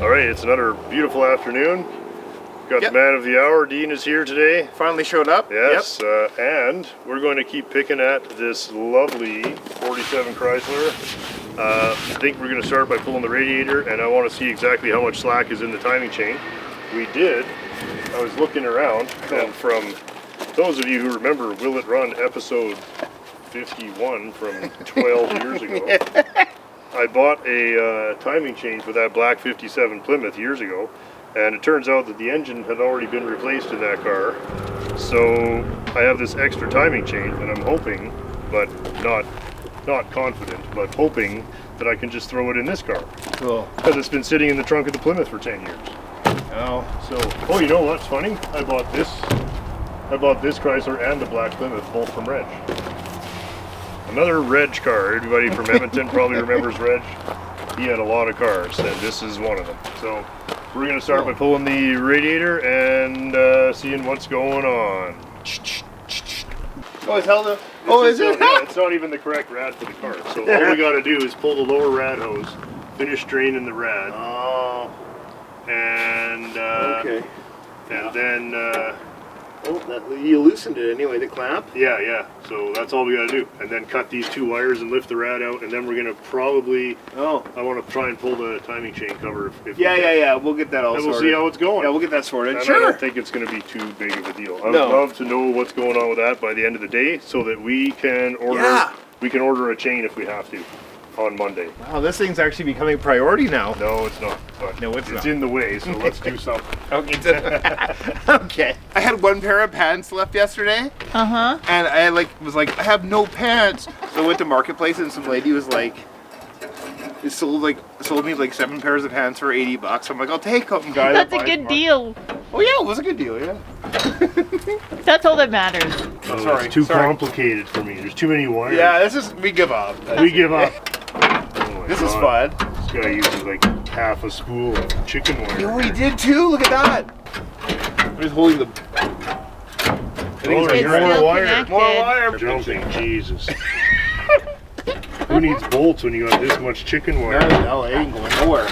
All right, it's another beautiful afternoon. Got the man of the hour. Dean is here today. Finally showed up. Yes, and we're going to keep picking at this lovely 47 Chrysler. I think we're going to start by pulling the radiator, and I want to see exactly how much slack is in the timing chain. I was looking around, and from those of you who remember Will It Run episode 51 from 12 years ago, I bought a timing chain for that black 57 Plymouth years ago, and it turns out that the engine had already been replaced in that car. So I have this extra timing chain, and I'm hoping, but not confident, but hoping that I can just throw it in this car. Cool. Because it's been sitting in the trunk of the Plymouth for 10 years. Oh, you know what's funny? I bought this Chrysler and the black Plymouth, both from Reg. Another Reg car. Everybody from Edmonton probably remembers Reg. He had a lot of cars, and this is one of them. So we're going to start by pulling the radiator and seeing what's going on. Oh, it's held up. Oh, is it? Yeah, it's not even the correct rad for the car. So all we got to do is pull the lower rad hose, finish draining the rad. Oh. And Okay. And then you loosened it anyway, the clamp? yeah. So that's all we got to do. And then cut these two wires and lift the rad out, and then we're going to probably I want to try and pull the timing chain cover if Yeah. We'll get that all sorted. And we'll see how it's going. Yeah, we'll get that sorted. And Sure. I don't think it's going to be too big of a deal. I would love to know what's going on with that by the end of the day, so that we can order a chain if we have to on Monday. Wow, this thing's actually becoming a priority now. No, it's not. But no, it's not. in the way, so let's do something. Okay. I had one pair of pants left yesterday. And I was like, I have no pants. So I went to Marketplace, and some lady was like, sold me like 7 pairs of pants for $80. I'm like, I'll take them. That's a good deal. Oh yeah, it was a good deal, yeah. That's all that matters. Oh, sorry, it's too complicated for me. There's too many wires. Yeah, we give up. We give up. Oh this is fun. This guy uses like half a spool of chicken wire. Oh, he did too. Look at that. I'm just holding the. I think there's more wire. Connected. More wire. Jumping, Jesus. Who needs bolts when you got this much chicken wire? No, it ain't going nowhere.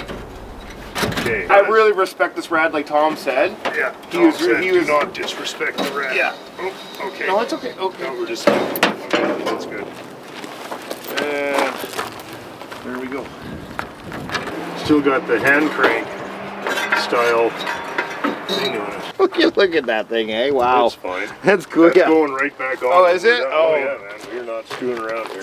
Okay. I really respect this rad, like Tom said. Yeah. He was do not disrespect the rad. Yeah. Oh, okay. No, it's okay. Okay. No, we're just. Okay, that's good. And there we go. still got the hand crank style thing on it. Look at that thing, eh? Wow. That's fine. That's cool. That's going right back on. Oh, is it? Oh yeah, man. We're not screwing around here.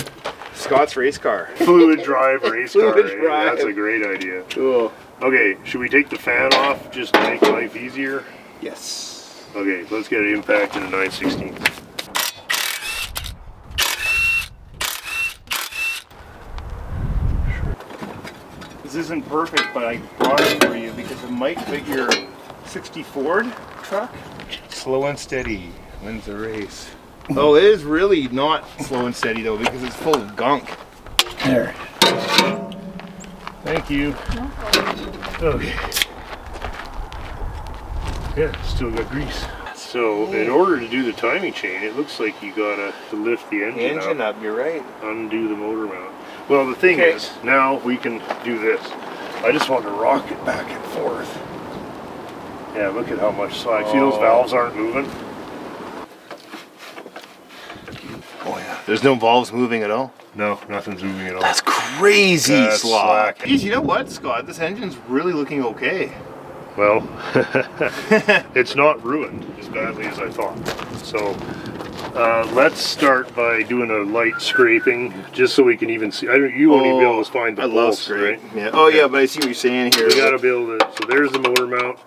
Scott's race car. Fluid drive race car. Fluid drive. That's a great idea. Cool. Okay, should we take the fan off just to make life easier? Yes. Okay, let's get it impacted in 9/16. This isn't perfect, but I brought it for you because it might fit your 60 Ford truck. Slow and steady wins the race. Oh, it is really not slow and steady though, because it's full of gunk. There. Thank you. Okay. Yeah, still got grease. So, in order to do the timing chain, it looks like you gotta lift the engine up. You're right. Undo the motor mount. Well, the thing is, now we can do this. I just want to rock it back and forth. Yeah, look at how much slack. See, those valves aren't moving? Oh yeah. There's no valves moving at all? No, nothing's moving at all. That's crazy That's slack. Geez, you know what, Scott? This engine's really looking okay. Well, it's not ruined as badly as I thought. So, let's start by doing a light scraping, just so we can even see. You won't even be able to find the bolts, right? Yeah. Oh yeah, but I see what you're saying here. We gotta be able to. So there's the motor mount.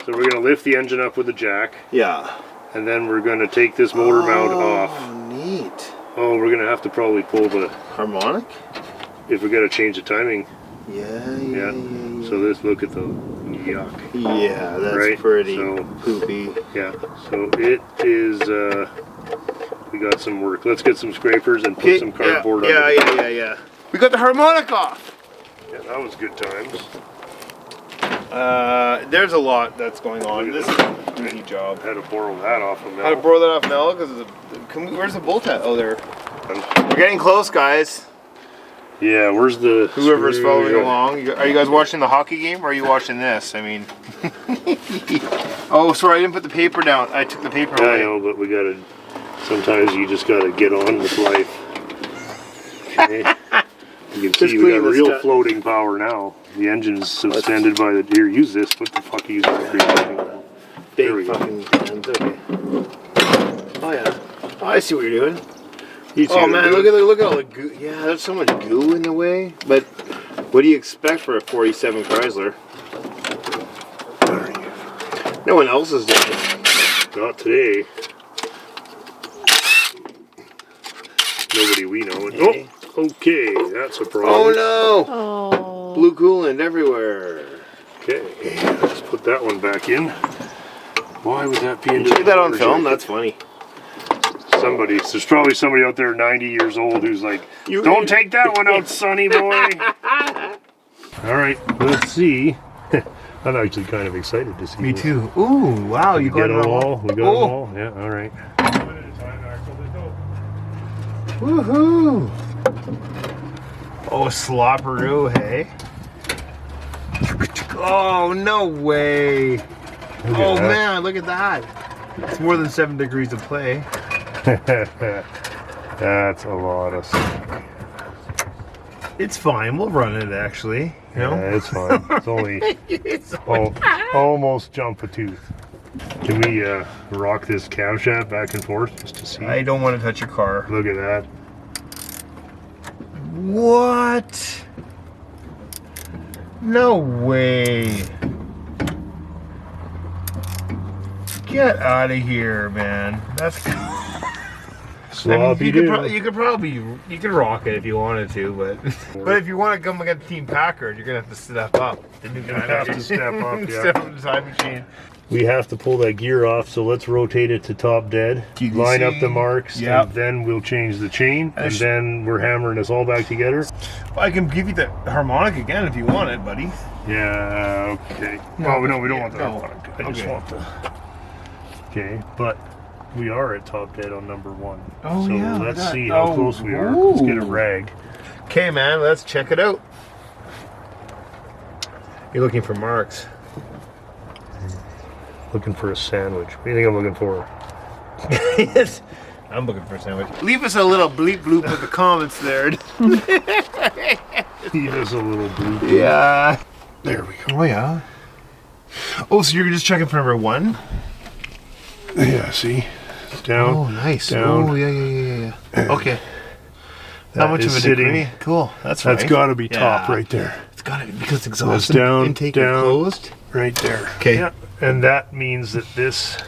So we're gonna lift the engine up with the jack. Yeah. And then we're gonna take this motor mount off. Oh, neat. Oh, we're gonna have to probably pull the harmonic if we gotta change the timing. Yeah. So look at the yuck. Yeah, that's right? pretty poopy. Yeah. So it is. We got some work. Let's get some scrapers and put some cardboard on. Yeah. We got the harmonic off. Yeah, that was good times. There's a lot that's going on. This is an easy job. Had to borrow that off of Mel. How to borrow that off Mel? Because where's the bolt at? Oh, there. We're getting close, guys. Yeah, where's the... Whoever's following along. Are you guys watching the hockey game or are you watching this? I mean... Oh, sorry, I didn't put the paper down. I took the paper away. I know, but we gotta... Sometimes you just gotta get on with life. Okay. You can see we got real floating power now. The engine's suspended by the... Here, use this. What the fuck are you using? There we go. Okay. Oh yeah. Oh, I see what you're doing. Oh man, look at all the goo. Yeah, there's so much goo in the way. But what do you expect for a 47 Chrysler? No one else is doing it. Not today. Nobody we know. Oh, okay, that's a problem. Oh no! Oh. Blue coolant everywhere. Okay, let's put that one back in. Why would that be in Did you get that on film? That's funny. There's probably somebody out there 90 years old who's like, don't take that one out, sonny boy. All right, let's see. I'm actually kind of excited to see. Me this. too. Ooh, wow, you got them all. We got them all. Yeah, all right. Woohoo! Oh, slopperoo, hey? Oh, no way! Oh man, look at that! It's more than 7 degrees of play. That's a lot of slack. It's fine. We'll run it actually. You know? Yeah, it's fine. It's only almost jump a tooth. Can we rock this camshaft back and forth just to see? I don't want to touch your car. Look at that. What? No way. Get out of here, man. That's. Sloppy you do. could rock it if you wanted to, but if you want to come against Team Packard, you're gonna have to step up. The new guy have to step up. Yeah. Step up the time machine. We have to pull that gear off, so let's rotate it to top dead. Line up the marks, and then we'll change the chain, and then we're hammering this all back together. Well, I can give you the harmonic again if you want it, buddy. Yeah, okay. No, we don't want the harmonic. I just want the... Okay, but we are at top dead on number 1. Oh, so yeah. let's see how close we are. Let's get a rag. Okay, man, let's check it out. You're looking for marks. Looking for a sandwich. What do you think I'm looking for? Yes. I'm looking for a sandwich. Leave us a little bleep bloop in the comments there. Leave us a little blue. Yeah. There we go. Oh, yeah. Oh, so you're just checking for number 1? Yeah, see? It's down. Oh, nice. Down. Oh, yeah. Okay. Not much of a degree. Cool. That's got to be top right there. It's got to be because exhaust intake down, closed. Right there. Okay. Yeah. And that means that this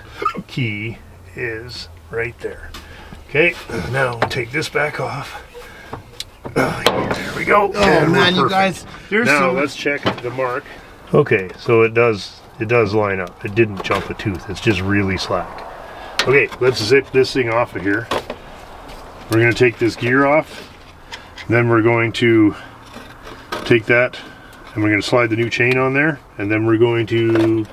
key is right there. Okay. Now we'll take this back off. There we go. Oh and man, you guys. Now let's check the mark. Okay, so it does line up. It didn't jump a tooth. It's just really slack. Okay, let's zip this thing off of here. We're going to take this gear off. Then we're going to take that and we're going to slide the new chain on there. And then we're going to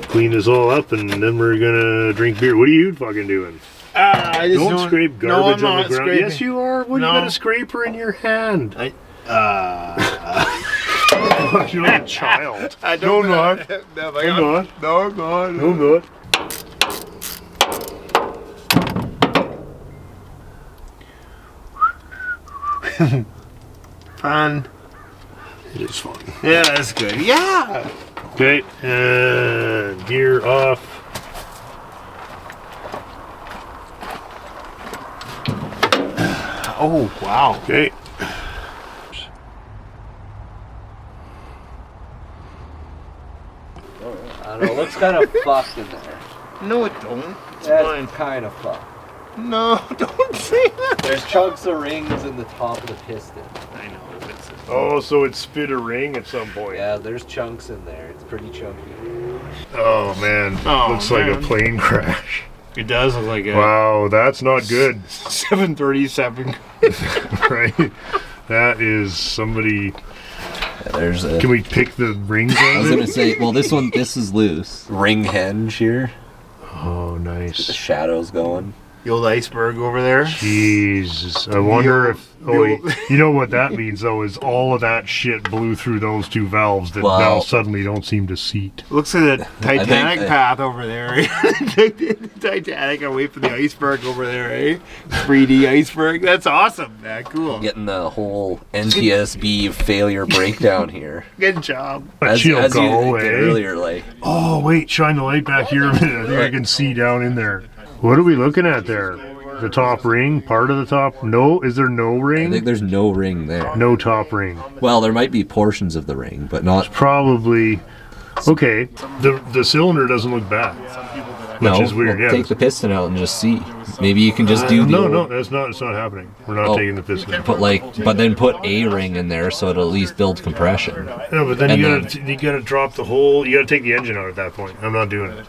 clean this all up and then we're going to drink beer. What are you fucking doing? I just don't scrape garbage on the ground. Scraping. Yes, you are. What, you got a scraper in your hand? You're like a child. I don't No, know. No, Fun. It is fun. Yeah, that's good. Yeah. Okay, and gear off. Oh, wow. Okay. I don't know, it looks kind of fucked in there. No, it don't. It's That's fine. kind of fucked. No, don't say that. There's chunks of rings in the top of the piston. I know. It's Oh, so it spit a ring at some point. Yeah, there's chunks in there. It's pretty chunky. Oh man, looks like a plane crash. It does look like a Wow, that's not good. 737. Right? That is somebody. Yeah, there's a... Can we pick the rings I on was it? going to say, well, this is loose. Ring hinge here. Oh, The nice. shadow's going. The old iceberg over there. Jesus. I wonder if... Oh, you know what that means, though, is all of that shit blew through those two valves that now suddenly don't seem to seat. Looks like the Titanic path over there. Titanic away from the iceberg over there, eh? 3D iceberg. That's awesome, man. Cool. Getting the whole NTSB failure breakdown here. Good job. As you did earlier, like. Oh, wait, shine the light back here a minute. I think I can see down in there. What are we looking at there? The top ring? Part of the top? No? Is there no ring? I think there's no ring there. No top ring. Well, there might be portions of the ring, but not... Probably... Okay, the cylinder doesn't look bad. Which is weird, yeah. Take the piston out and just see. Maybe you can just do the... No, it's not happening. We're not taking the piston out. But then put a ring in there so it'll at least build compression. No, but then you gotta drop the whole... You gotta take the engine out at that point. I'm not doing it.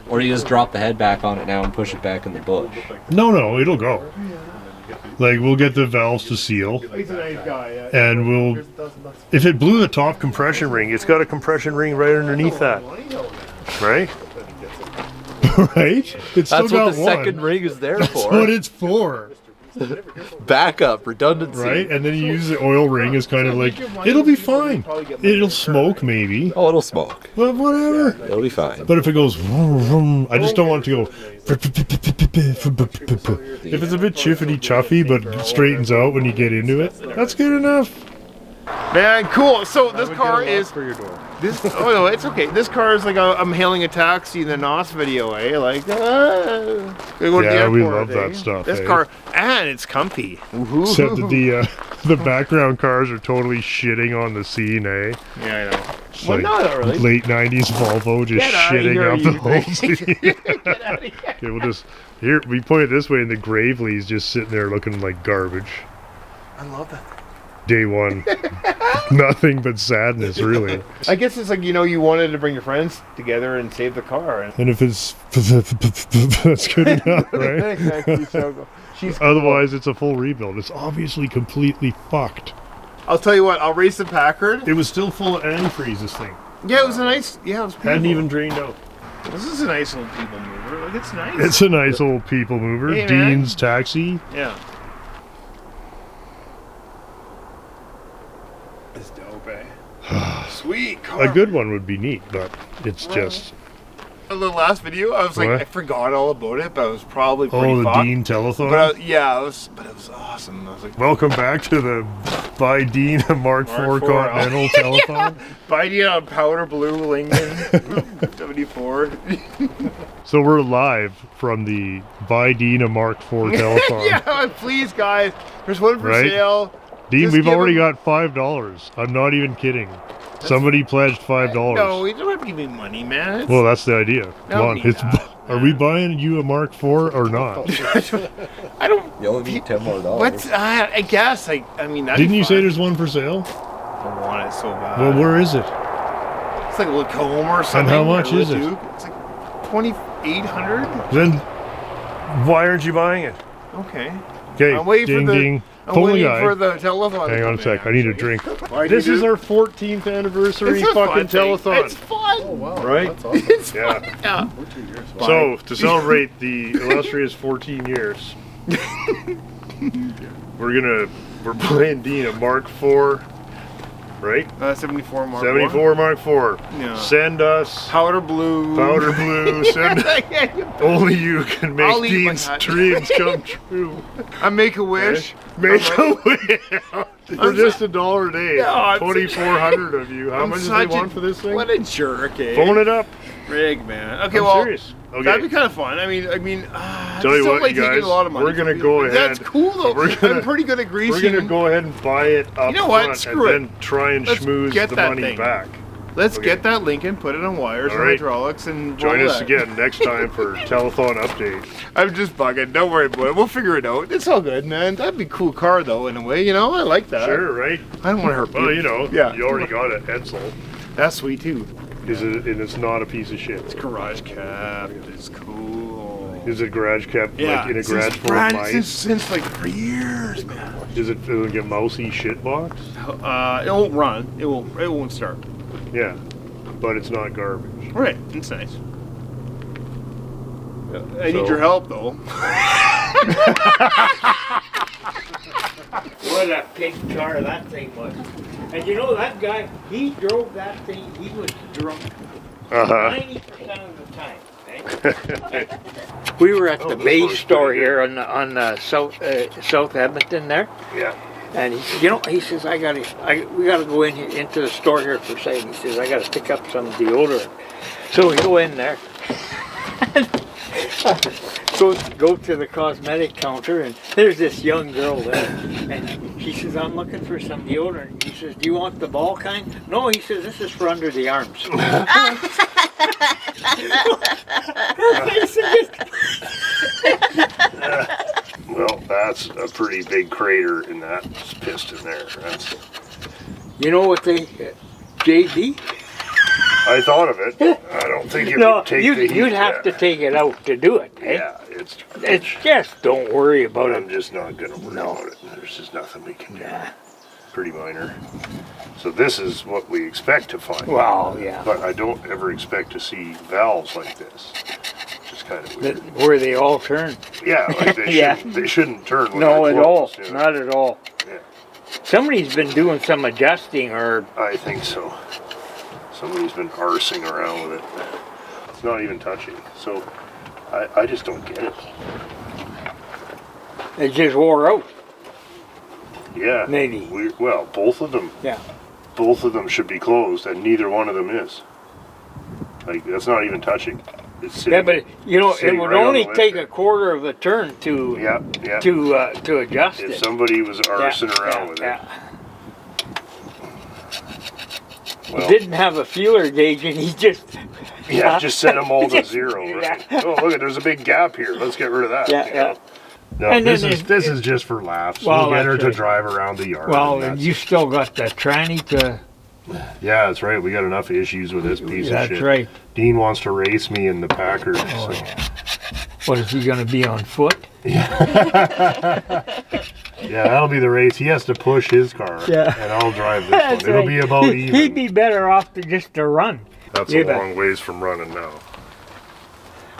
Or you just drop the head back on it now and push it back in the bush. No, it'll go. Like, we'll get the valves to seal. And we'll... If it blew the top compression ring, it's got a compression ring right underneath that. Right? Right? It's still That's what got the one. second ring is there That's for. what it's for. Backup, redundancy. Right? And then you use the oil ring as kind of like, it'll be fine. It'll smoke maybe. Oh, it'll smoke. But whatever. It'll be fine. But if it goes, I just don't want it to go. If it's a bit chiffity chuffy but it straightens out when you get into it, that's good enough. Man, cool. So this car is... Oh no, it's okay. This car is like I'm hailing a taxi in the NOS video, eh? Like, yeah, we love that stuff. This car, and it's comfy. Except that the background cars are totally shitting on the scene, eh? Yeah, I know. It's Well, like not really. late 90s Volvo just Get outta shitting here, up you the whole scene. Okay, we'll just... Here, we point it this way and the Gravely's just sitting there looking like garbage. I love that. Day one. Nothing but sadness, really. I guess it's like, you wanted to bring your friends together and save the car. And if it's... that's good enough, right? Otherwise, it's a full rebuild. It's obviously completely fucked. I'll tell you what, I'll race the Packard. It was still full of antifreeze, this thing. Yeah, it was a nice... Yeah, it was beautiful. Hadn't even drained out. This is a nice little people mover. Like, it's nice. It's a nice old people mover. Hey, Dean's Taxi. Yeah. It's dope, eh? Sweet car. A good one would be neat, but it's just... The last video, I was like, What? I forgot all about it, but it was probably pretty the fucked. Dean telethon? But it was awesome. I was like, Welcome back to the Buy Dean a Mark IV Continental telethon. Buy Dean on powder blue Lincoln 74. So we're live from the Buy Dean a Mark IV telethon. Yeah, please, guys. There's one for Right? sale. Dean, Just we've give already him- got $5. I'm not even kidding. Somebody pledged $5. No, you don't have to give me money, man. It's, Well, that's the idea. Come don't on. need that, Are we buying you a Mark IV or not? I don't. You only need $10 more. What? I guess. I mean, that'd Didn't be you say fun. there's one for sale? I want it so bad. Well, where is it? It's like a Lacombe or something. how much or is it? Duke. It's like 2,800. Then why aren't you buying it? Okay. Okay, I'm waiting ding for the. ding. I'm Pull the waiting guy. for the telephone. Hang to on a come sec. in. I need a drink. Why This do you is do- our 14th anniversary It's a fucking fun thing. telethon. It's fun. Right? It's Yeah. fun. Yeah. So, to celebrate the illustrious 14 years, we're playing Dean a Mark IV, right? 74 Mark 74 Mark IV. Yeah. Send us Powder blue. powder blue. Send only you can make I'll eat my Dean's hat. dreams come true. I make a wish. Make a wish for just $1 a day. No, I'm 2,400 of you. How I'm much do they such a- want for this thing? What a jerk, eh? Phone it up. Rig, man. Okay, I'm well, serious. Okay. that'd be kind of fun. I mean, Tell you just don't what, like you taking guys, a lot of money we're gonna from go people. That's ahead. cool though. We're gonna- I'm pretty good at greasing. We're gonna go ahead and buy it up You know what? front Screw and it. then try and Let's schmooze get the that money thing. back. Let's Okay. get that Lincoln, put it on wires All and right. hydraulics, and Join roll us that. again next time for telethon update. I'm just bugging. Don't worry about it. We'll figure it out. It's all good, man. That'd be a cool car though, in a way. You know, I like that. Sure, right? I don't want to hurt people. Well, you know, Yeah. you already got it. Edsel. That's sweet too. And it's not a piece of shit. Garage cap is cool. Is it garage kept like in a garage full of mice? Since like for years, man. Is it like a mousy shit box? It won't run. It won't start. Yeah, but it's not garbage. Right. It's nice. I need So- your help though. What a pig car that thing was. And you know that guy, he drove that thing, he was drunk 90% of the time. Eh? We were at the Bay store here on South Edmonton there. Yeah. And he said, you know, he says, we gotta go into the store here for a second. He says, I gotta pick up some deodorant. So we go in there. Go to the cosmetic counter, and there's this young girl there, and he says, I'm looking for some deodorant. He says, do you want the ball kind? No, he says, this is for under the arms. Well, that's a pretty big crater in that piston there. That's... You know what they, JD? I thought of it. I don't think it No, would take the heat. you'd have to take it out to do it. Eh? Yeah, it's just don't worry about I'm it. just not going to worry about it. There's just nothing we can do. Pretty minor. So this is what we expect to find. Well, yeah. But I don't ever expect to see valves like this. Just kind of weird. Where they all turn. Yeah, like they, Yeah. they shouldn't turn when No, they're at all. closed, you know? Not at all. Yeah. Somebody's been doing some adjusting, or I think so. Somebody's been arsing around with it. It's not even touching. So I just don't get it. it just wore out. Yeah. Maybe. Well, both of them. Yeah. Both of them should be closed, and neither one of them is. Like, that's not even touching. It's sitting, Yeah, but you know, it sitting would right on only the take lifter. a quarter of a turn to to adjust If it. somebody was arsing around with it. Well, He didn't have a feeler gauge, and he just just set them all to Just- zero, right? yeah. Oh, look, there's a big gap here. Let's get rid of that. Yeah, you know? No, And this then is just for laughs. Well, We'll get her that's to right. drive around the yard. Well, and and that's- you still got the tranny to. Yeah, that's right. We got enough issues with this piece of That's shit. right. Dean wants to race me in the Packard. Oh, so. yeah. What is he going to be on foot? Yeah, that'll be the race. He has to push his car, Yeah. and I'll drive this That's one. It'll right. be about even. He'd be better off just to run. That's Yeah, a but- long ways from running now.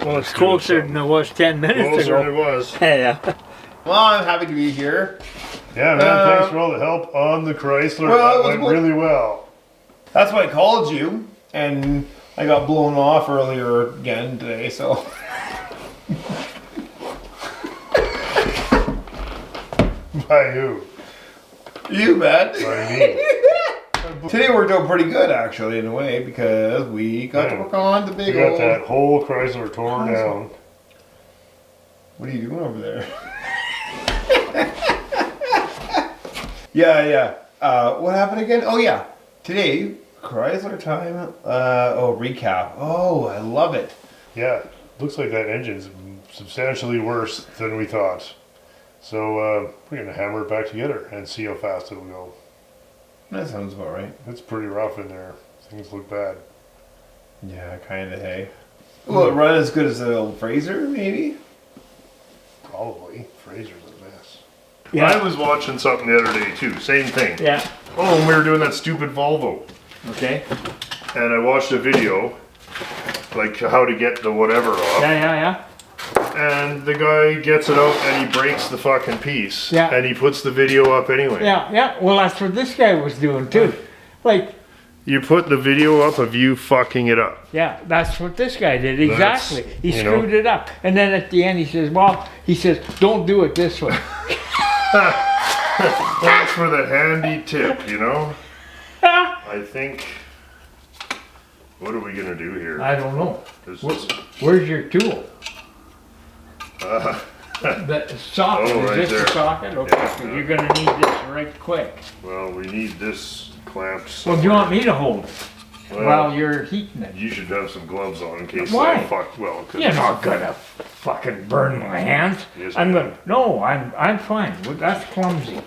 Well, it's Let's do closer something. than it was 10 minutes Closer than ago. it was. Yeah. Well, I'm happy to be here. Yeah, man, thanks for all the help on the Chrysler. Well, it That was went good. really well. That's why I called you, and I got blown off earlier again today, so. By who? You, man. By me. Today worked out pretty good, actually, in a way, because we got to Yeah. work on the We big got old... that whole Chrysler torn down. What are you doing over there? Yeah. What happened again? Oh, yeah. Today, Chrysler time, recap. Oh, I love it. Yeah, looks like that engine's substantially worse than we thought. So we're going to hammer it back together and see how fast it'll go. That sounds about right. It's pretty rough in there. Things look bad. Yeah, kind of, hey. Will it run as good as the old Fraser, maybe? Probably. Fraser's a mess. Yeah. I was watching something the other day too. Same thing. Yeah. Oh, and we were doing that stupid Volvo. Okay. And I watched a video, like how to get the whatever off. Yeah. And the guy gets it out and he breaks the fucking piece. Yeah. And he puts the video up anyway. Yeah. Well, that's what this guy was doing too. Like, You put the video up of you fucking it up. yeah, that's what this guy did. That's, Exactly. He you know. screwed it up. And then at the end he says, don't do it this way. Thanks for the handy tip, you know? I think... What are we gonna do here? I don't know. This is, Where's your tool? The socket. Oh, Is right this there. the socket? Okay, Yeah, so yeah. you're gonna need this right quick. well, we need this clamped Well, do you want me to hold it Well, while you're heating it? you should have some gloves on in case Why? I fuck well. 'Cause You're not gonna fucking burn my hands. Yes, I'm I gonna. No, I'm fine. Well, that's clumsy.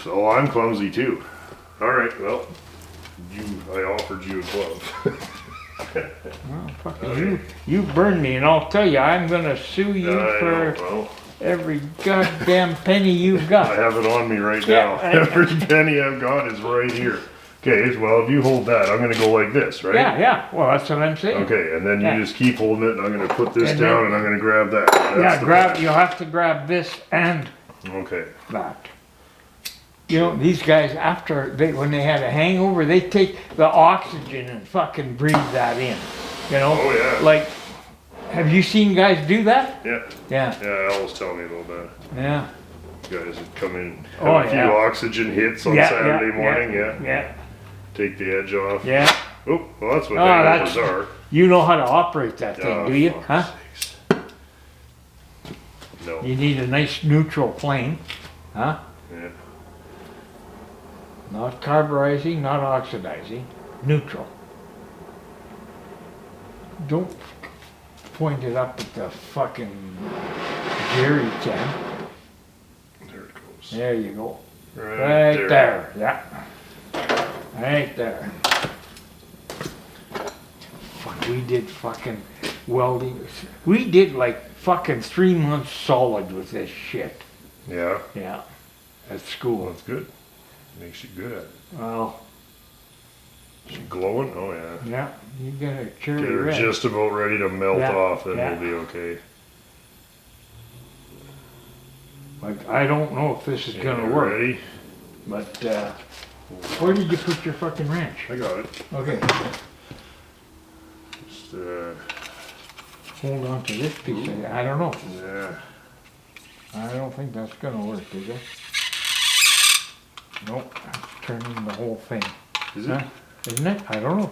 So I'm clumsy too. All right, well, I offered you a glove. Well, fucking you burned me, and I'll tell you, I'm gonna sue you I for know, well, every goddamn penny you've I got. have it on me right Yeah, now. I- Every penny I've got is right here. Okay, well, if you hold that, I'm gonna go like this, right? Yeah, yeah. Well, that's what I'm saying. Okay, and then Yeah. you just keep holding it, and I'm gonna put this And down, then- and I'm gonna grab that. That's Yeah, the grab. plan. You'll have to grab this and Okay. that. You know, these guys when they had a hangover, they take the oxygen and fucking breathe that in. You know? Oh, yeah. Like, have you seen guys do that? Yeah. Yeah. Yeah, Al was telling me about that. Yeah. Guys that come in, have Oh, a few yeah. oxygen hits on Yeah, Saturday yeah, morning, yeah. Yeah. Take the edge off. Yeah. Oh, well, that's what Oh, hangovers that's- are. You know how to operate that thing, Oh, do you? fuck's Huh? sakes. No. You need a nice neutral flame. Huh? Yeah. Not carburizing, not oxidizing. Neutral. Don't point it up at the fucking jerry can. There it goes. There you go. Right, Right there. Yeah. Right there. Fuck, we did fucking welding. We did like fucking 3 months solid with this shit. Yeah. Yeah. At Well, school. that's good. Makes you good at it. Well, Is she glowing? Oh, yeah. yeah, you got a cherry Get her red. just about ready to melt Yeah, off, then yeah. we'll be okay. Like, I don't know if this is gonna You work, Ready? but, where did you put your fucking wrench? I got it. Okay, Just, hold on to this piece of it. I don't know. yeah. I don't think that's gonna work, is it? Nope, that's turning the whole thing. Is Huh? it? Isn't it? I don't know.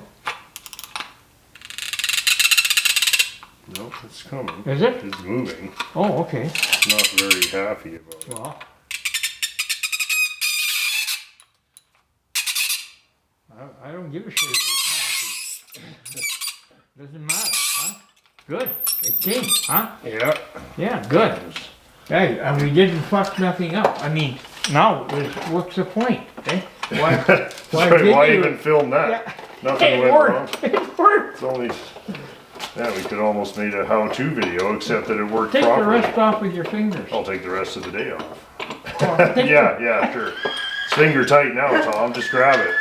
Nope, it's coming. Is it? It's moving. Oh, okay. Not very happy about it. Well. I don't give a shit if it's happy. Doesn't matter, huh? Good. It came, huh? Yeah. Yeah, good. Hey, and we didn't fuck nothing up. I mean, now, what's the point, eh? Why That's right, did why you- even film that? Yeah. Nothing It went wrong. worked. It worked. It's only, yeah, we could almost made a how-to video, except that it worked Take the properly. rest off with your fingers. I'll take the rest of the day off. Oh, take Yeah, sure. It's finger tight now, Tom. Just grab it.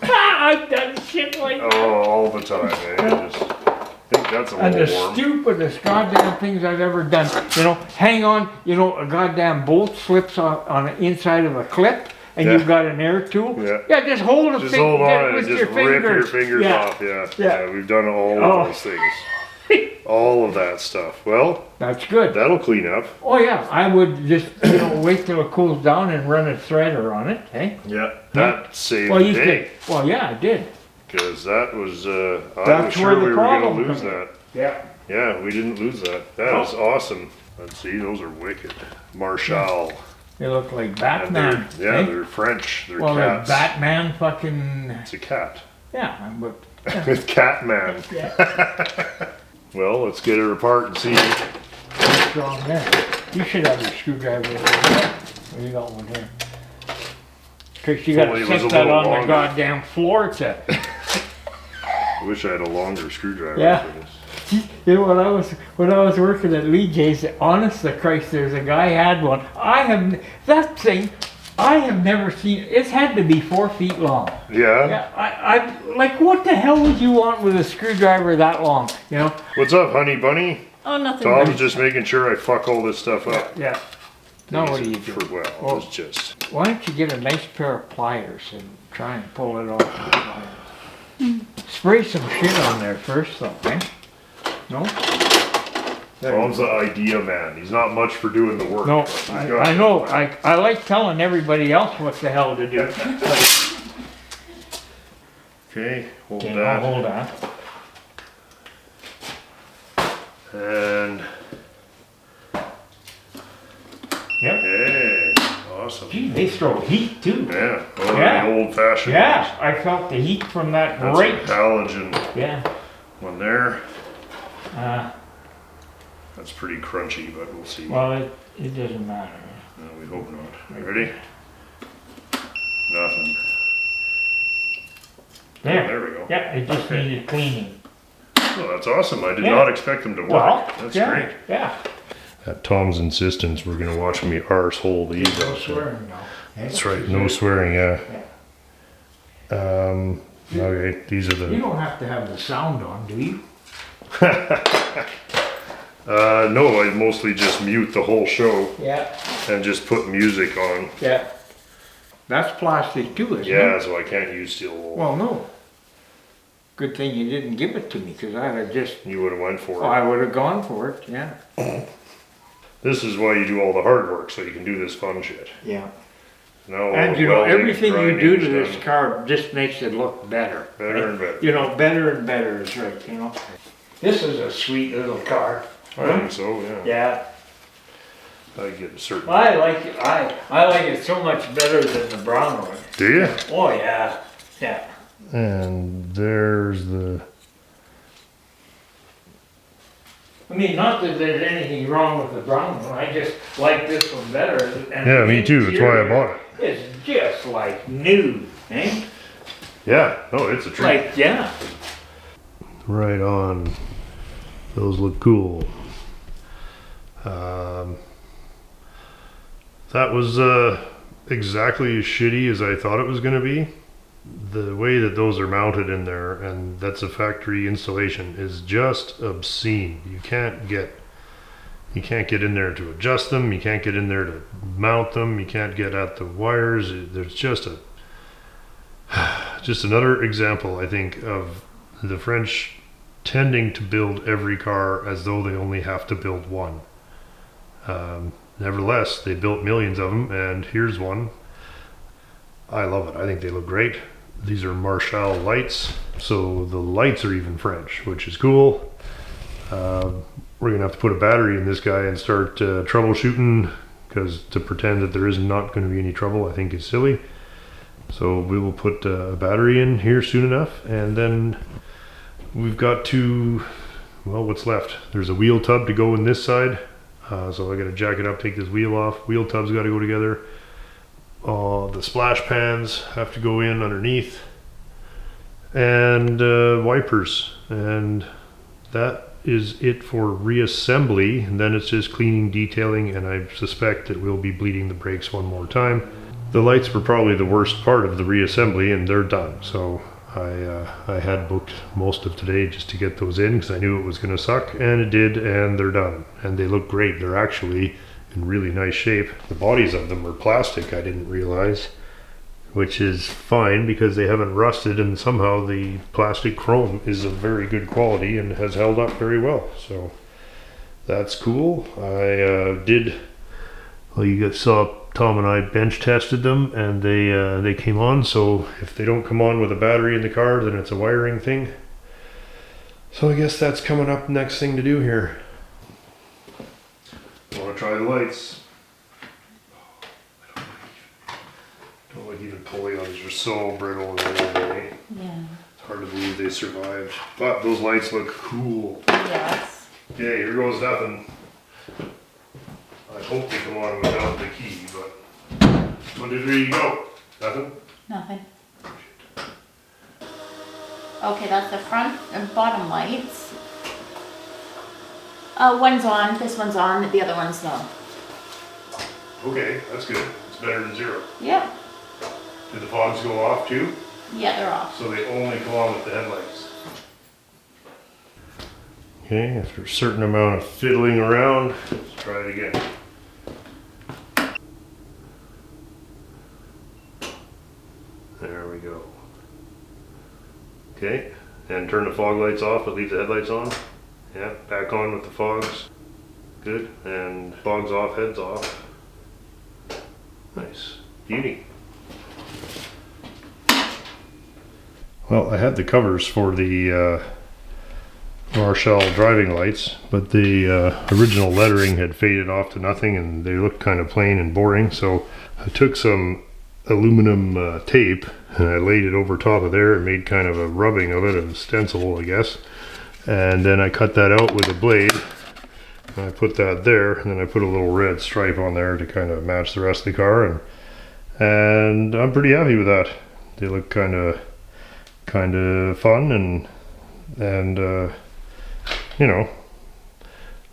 I've done shit like that. Oh, all the time, eh? I just think that's a And the little warm. stupidest goddamn things I've ever done. You know, hang on, you know, a goddamn bolt slips on the inside of a clip and Yeah. you've got an air tool. Yeah. Just hold Just hold on and with just your rip your fingers. fingers Yeah. off. Yeah. Yeah. We've done all Oh. of those things. All of that stuff. Well, That's good. that'll clean up. Oh yeah, I would just, wait till it cools down and run a threader on it, eh? Yeah. That saved Well, the you day. did. Well, yeah, I did. Because that was, I was That's sure where the we were going problem to lose comes in. that. Yeah. Yeah, we didn't lose that. That is awesome. Let's see, those are wicked. Marshall. They look like And Batman. they're, yeah, eh? they're French. They're Well, cats. like Batman fucking, It's a cat. yeah, but, It's Catman. yeah. Well, let's get it apart and see. What's wrong there? You should have your screwdriver over there. Well, you got one here. Cause you If gotta only it was set a that little on the longer. goddamn floor to, I wish I had a longer screwdriver Yeah. for this. you know, when I was working at Lee J's, honest to Christ, there's a guy had one. That thing, I have never seen, it's had to be 4 feet long. Yeah? Yeah, I like, what the hell would you want with a screwdriver that long, you know? What's up, honey bunny? Oh, nothing. Tom's just making sure I fuck all this stuff up. Yeah. Now what do you do? Well, Oh. it's just... Why don't you get a nice pair of pliers and try and pull it off with the pliers? Spray some shit on there first though, eh? No? Tom's the idea man. He's not much for doing the work. No, He's got I it. know, I like telling everybody else what the hell to do. Okay, hold Okay, that. I'll hold on. And... Yep. Hey, awesome. Gee, they throw heat too. Yeah, oh, Yeah. the old fashioned Yeah, I felt the heat from that That's right. a halogen Yeah. one there. That's pretty crunchy, but we'll see. well, it doesn't matter. No, we hope not. You ready? Nothing. There. Oh, there we go. Yeah, it just Okay. needed cleaning. Well, that's awesome. I did Yeah. not expect them to work. Well, That's yeah, great. yeah. At Tom's insistence, we're gonna watch me arse hole these No out. swearing now. That's right, no swearing, yeah. Okay, these are You the. don't have to have the sound on, do you? No, I mostly just mute the whole show Yeah. and just put music on. Yeah. That's plastic too, isn't Yeah, it? so I can't use steel wool. Well, no. Good thing you didn't give it to me, because I'd have just, You would have went for it. I would have gone for it, yeah. This is why you do all the hard work, so you can do this fun shit. Yeah. Now all And the you know, welding, everything you grinding do is to this done. car just makes it look better. Better and better. You know, better and better is right, you know. This is a sweet little car. I think so, yeah. Yeah. I get a certain. I like it, I like it so much better than the brown one. Do you? Oh, yeah, yeah. And there's the. I mean, not that there's anything wrong with the brown one, I just like this one better. And Yeah, the me too. That's why I interior bought it. is just like new, eh? Yeah, no, it's a treat. Like, yeah. Right on. Those look cool. That was exactly as shitty as I thought it was going to be. The way that those are mounted in there, and that's a factory installation, is just obscene. You can't get in there to adjust them. You can't get in there to mount them. You can't get at the wires. There's just another example, I think, of the French tending to build every car as though they only have to build one. Nevertheless, they built millions of them, and here's one. I love it. I think they look great. These are Marshall lights, so the lights are even French, which is cool. We're gonna have to put a battery in this guy and start troubleshooting, because to pretend that there is not going to be any trouble, I think is silly. So we will put a battery in here soon enough, and then we've got to, well, what's left? There's a wheel tub to go in this side, so I got to jack it up, take this wheel off. Wheel tub's got to go together. The splash pans have to go in underneath, and wipers, and that is it for reassembly. And then it's just cleaning, detailing, and I suspect that we'll be bleeding the brakes one more time. The lights were probably the worst part of the reassembly, and they're done. So I had booked most of today just to get those in, because I knew it was going to suck, and it did, and they're done. And they look great. They're actually in really nice shape. The bodies of them are plastic, I didn't realize, which is fine because they haven't rusted, and somehow the plastic chrome is of very good quality and has held up very well. So that's cool. Well, you guys saw Tom and I bench tested them, and they came on. So if they don't come on with a battery in the car, then it's a wiring thing. So I guess that's coming up next thing to do here. Want to try the lights? Don't like even pulling on these. They're so brittle and everything. Yeah. It's hard to believe they survived. But those lights look cool. Yes. Okay, here goes nothing. I hope they come on without the key, but 1, 2, 3, go. Nothing? Nothing. Okay, that's the front and bottom lights. One's on, this one's on, the other one's no. Okay, that's good. It's better than 0. Yep. Did the fogs go off too? Yeah, they're off. So they only come on with the headlights. Okay, after a certain amount of fiddling around, let's try it again. There we go. Okay, and turn the fog lights off, but leave the headlights on. Yeah, back on with the fogs. Good, and fogs off, heads off. Nice, beauty. Well, I had the covers for the Marshall driving lights, but the original lettering had faded off to nothing, and they looked kind of plain and boring. So I took some aluminum tape and I laid it over top of there and made kind of a rubbing of it, a stencil, I guess. And then I cut that out with a blade. And I put that there, and then I put a little red stripe on there to kind of match the rest of the car, and I'm pretty happy with that. They look kind of fun, and you know,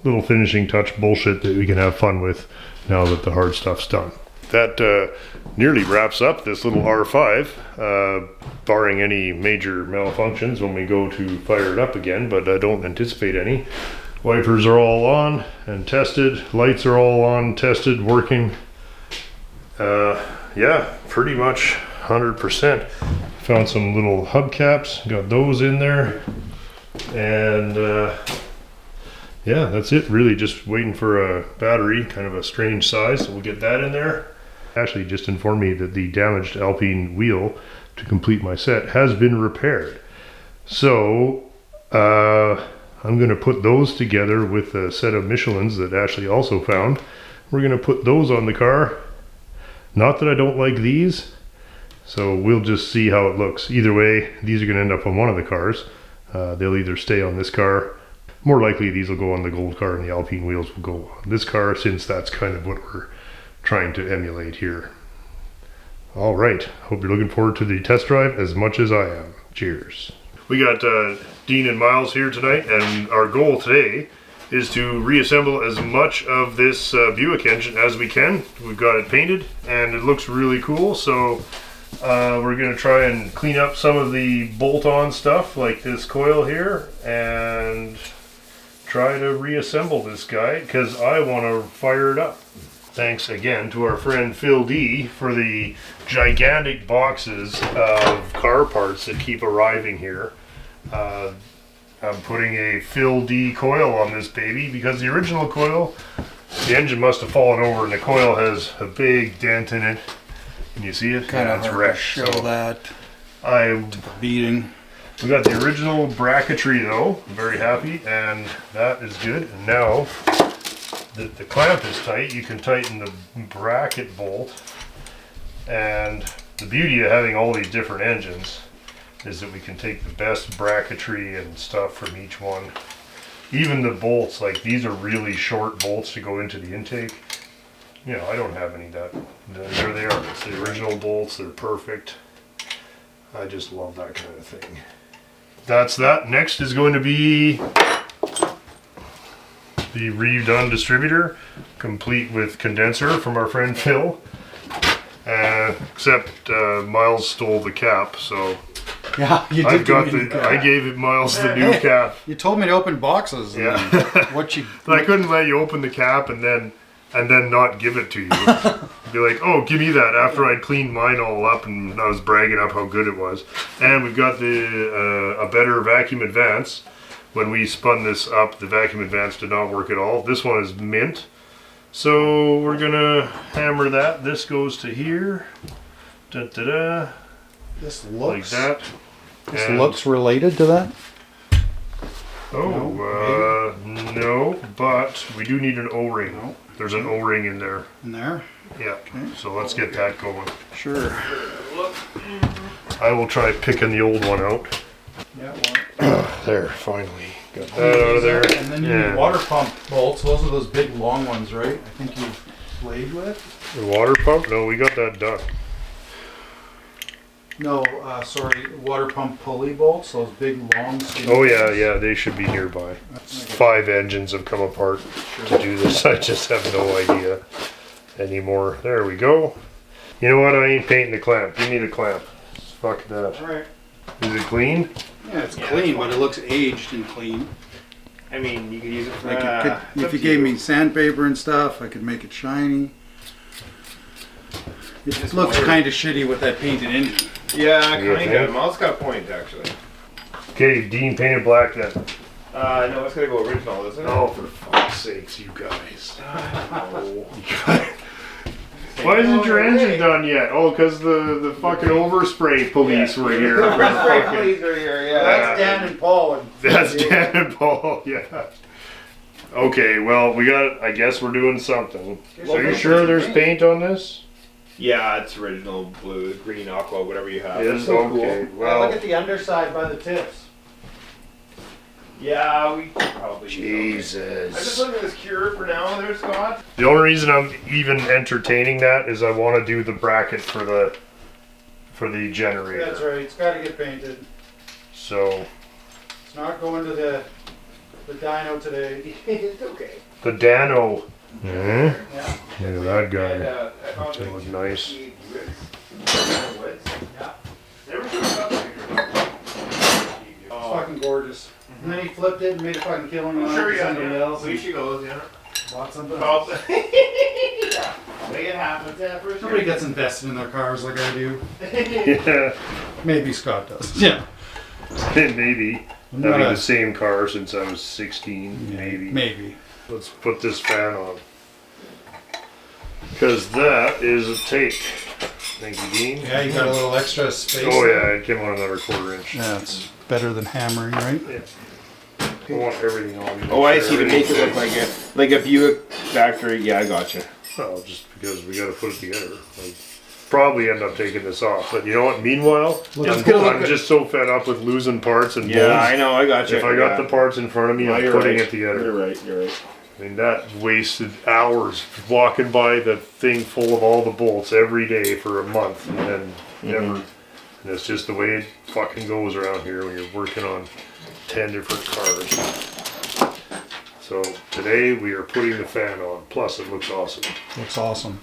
little finishing touch bullshit that we can have fun with now that the hard stuff's done. that nearly wraps up this little R5, barring any major malfunctions when we go to fire it up again, but I don't anticipate any. Wipers are all on and tested. Lights are all on, tested, working. Yeah, pretty much 100%. Found some little hubcaps, got those in there. And yeah, that's it really. Just waiting for a battery, kind of a strange size, so we'll get that in there. Ashley just informed me that the damaged Alpine wheel to complete my set has been repaired. So I'm going to put those together with a set of Michelins that Ashley also found. We're going to put those on the car. Not that I don't like these, so we'll just see how it looks. Either way, these are going to end up on one of the cars. They'll either stay on this car. More likely these will go on the gold car and the Alpine wheels will go on this car, since that's kind of what we're trying to emulate here. All right, hope you're looking forward to the test drive as much as I am. Cheers. We got Dean and Myles here tonight, and our goal today is to reassemble as much of this Buick engine as we can. We've got it painted and it looks really cool, so we're going to try and clean up some of the bolt-on stuff like this coil here and try to reassemble this guy because I want to fire it up. Thanks again to our friend Phil D for the gigantic boxes of car parts that keep arriving here. I'm putting a Phil D coil on this baby because the original coil, the engine must have fallen over and the coil has a big dent in it. Can you see it? Kind of it's wrecked. show So that I beating. we got the original bracketry though. I'm very happy, and that is good. And now that the clamp is tight, you can tighten the bracket bolt. And the beauty of having all these different engines is that we can take the best bracketry and stuff from each one. Even the bolts, like these are really short bolts to go into the intake. You know, I don't have any of that. There they are. It's the original bolts. They're perfect. I just love that kind of thing. That's that. Next is going to be the redone distributor, complete with condenser from our friend Phil. Except Myles stole the cap, so Yeah, you did. I've got the. I gave it Myles the new cap. You told me to open boxes. And Yeah. what you? I couldn't let you open the cap and then not give it to you. Be like, oh, give me that after I'd cleaned mine all up and I was bragging up how good it was. And we've got the a better vacuum advance. When we spun this up, the vacuum advance did not work at all. This one is mint. So we're gonna hammer that. This goes to here. Da, da, da, This like looks. that. This And- looks related to that. Oh, no, but we do need an O-ring. No. There's an O-ring in there. In there. Yeah, so let's get that going. Sure. I will try picking the old one out. Yeah. There, finally. Got that out of there. And then you Yeah. need water pump bolts. Those are those big long ones, right? I think you played with. The water pump? No, we got that done. No, sorry, water pump pulley bolts. Those big long. Oh yeah, they should be nearby. 5 engines have come apart to do this. I just have no idea anymore. There we go. You know what? I ain't painting the clamp. Give me the clamp. Fuck that. All right. Is it clean? Yeah, it's clean, but it looks aged and clean. I mean, you could use it for. Like it could, if you gave me sandpaper and stuff, I could make it shiny. It looks kind of shitty with that painted engine. Yeah, You kind think? of. Miles got a point, actually. Okay, Dean painted black then. No, it's gonna go original, isn't it? Oh, for fuck's sakes, you guys. No. Why isn't your engine done yet? Oh, because the fucking overspray police were here. Please are here, yeah. That's Dan and Paul. And That's Dan and Paul, yeah. Okay, well, we got, I guess we're doing something. So you sure there's paint on this? Yeah, it's original blue, green, aqua, whatever you have. Is It's so okay. cool. Well, the underside by the tips. Yeah, we could probably use it. I'm just Jesus. looking at this cure for now there, Scott. The only reason I'm even entertaining that is I want to do the bracket for the generator. That's right. It's got to get painted. So It's not going to the dyno today. It's okay. the Dano Yeah. Yeah. Look at that guy. And, That was nice. It's fucking gorgeous. And then he flipped it and made a fucking killing on it. Sure, for somebody else. We should go, yeah. Bought something else. Yeah. Make it happen. Yeah, for sure. Nobody gets invested in their cars like I do. Yeah, Maybe Scott does. Yeah. maybe. I'm Having not the a- same car since I was 16, maybe. Maybe. Let's put this fan on. Because that is a take. Thank you, Dean. Yeah, you got a little extra space. Oh there. yeah, it came on another 1/4 inch. Yeah, it's better than hammering, right? I want everything on. Oh, I see. To make it look like a Buick factory. Yeah, I gotcha. Well, just because we got to put it together. Like, probably end up taking this off. But you know what? Meanwhile, It's gonna look I'm good. just so fed up with losing parts and Yeah, bolts. I know. I gotcha. If I got the parts in front of me, I'm you're putting right. it together. You're right. You're right. I mean, that wasted hours walking by the thing full of all the bolts every day for a month, and then never. And it's just the way it fucking goes around here when you're working on 10 different cars. So today we are putting the fan on. Plus, it looks awesome. Looks awesome.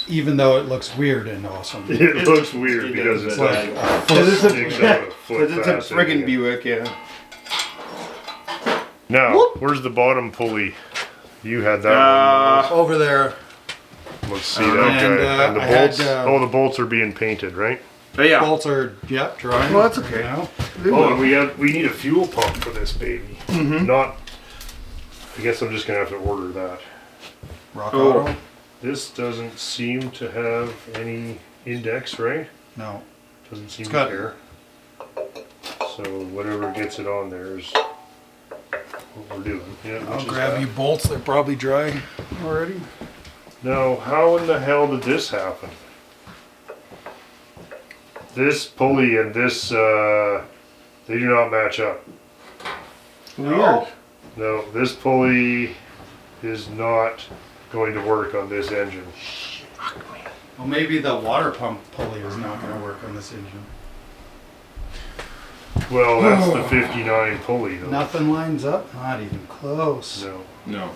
Even though it looks weird and awesome. It looks weird It because does, it's but- like Because sticks out a foot it's a fast in friggin' here. Buick, yeah. Now, where's the bottom pulley? You had that Over there. one. Let's see that and, guy. And the I had, bolts. Oh, the bolts are being painted, right? But yeah. Bolts are, yep, drying. Well, that's okay. You know? Oh, and we need a fuel pump for this baby. Not. I guess I'm just gonna have to order that. Rock Oh. auto? This doesn't seem to have any index, right? No. Doesn't seem It's to got- care. So whatever gets it on there is what we're doing. Yeah, I'll which is grab that. you bolts. They're probably drying already. Now, how in the hell did this happen? This pulley and this, they do not match up. Weird. No, this pulley is not going to work on this engine. Well, maybe the water pump pulley is not going to work on this engine. Well, that's the 59 pulley though. Nothing lines up? Not even close. No. No.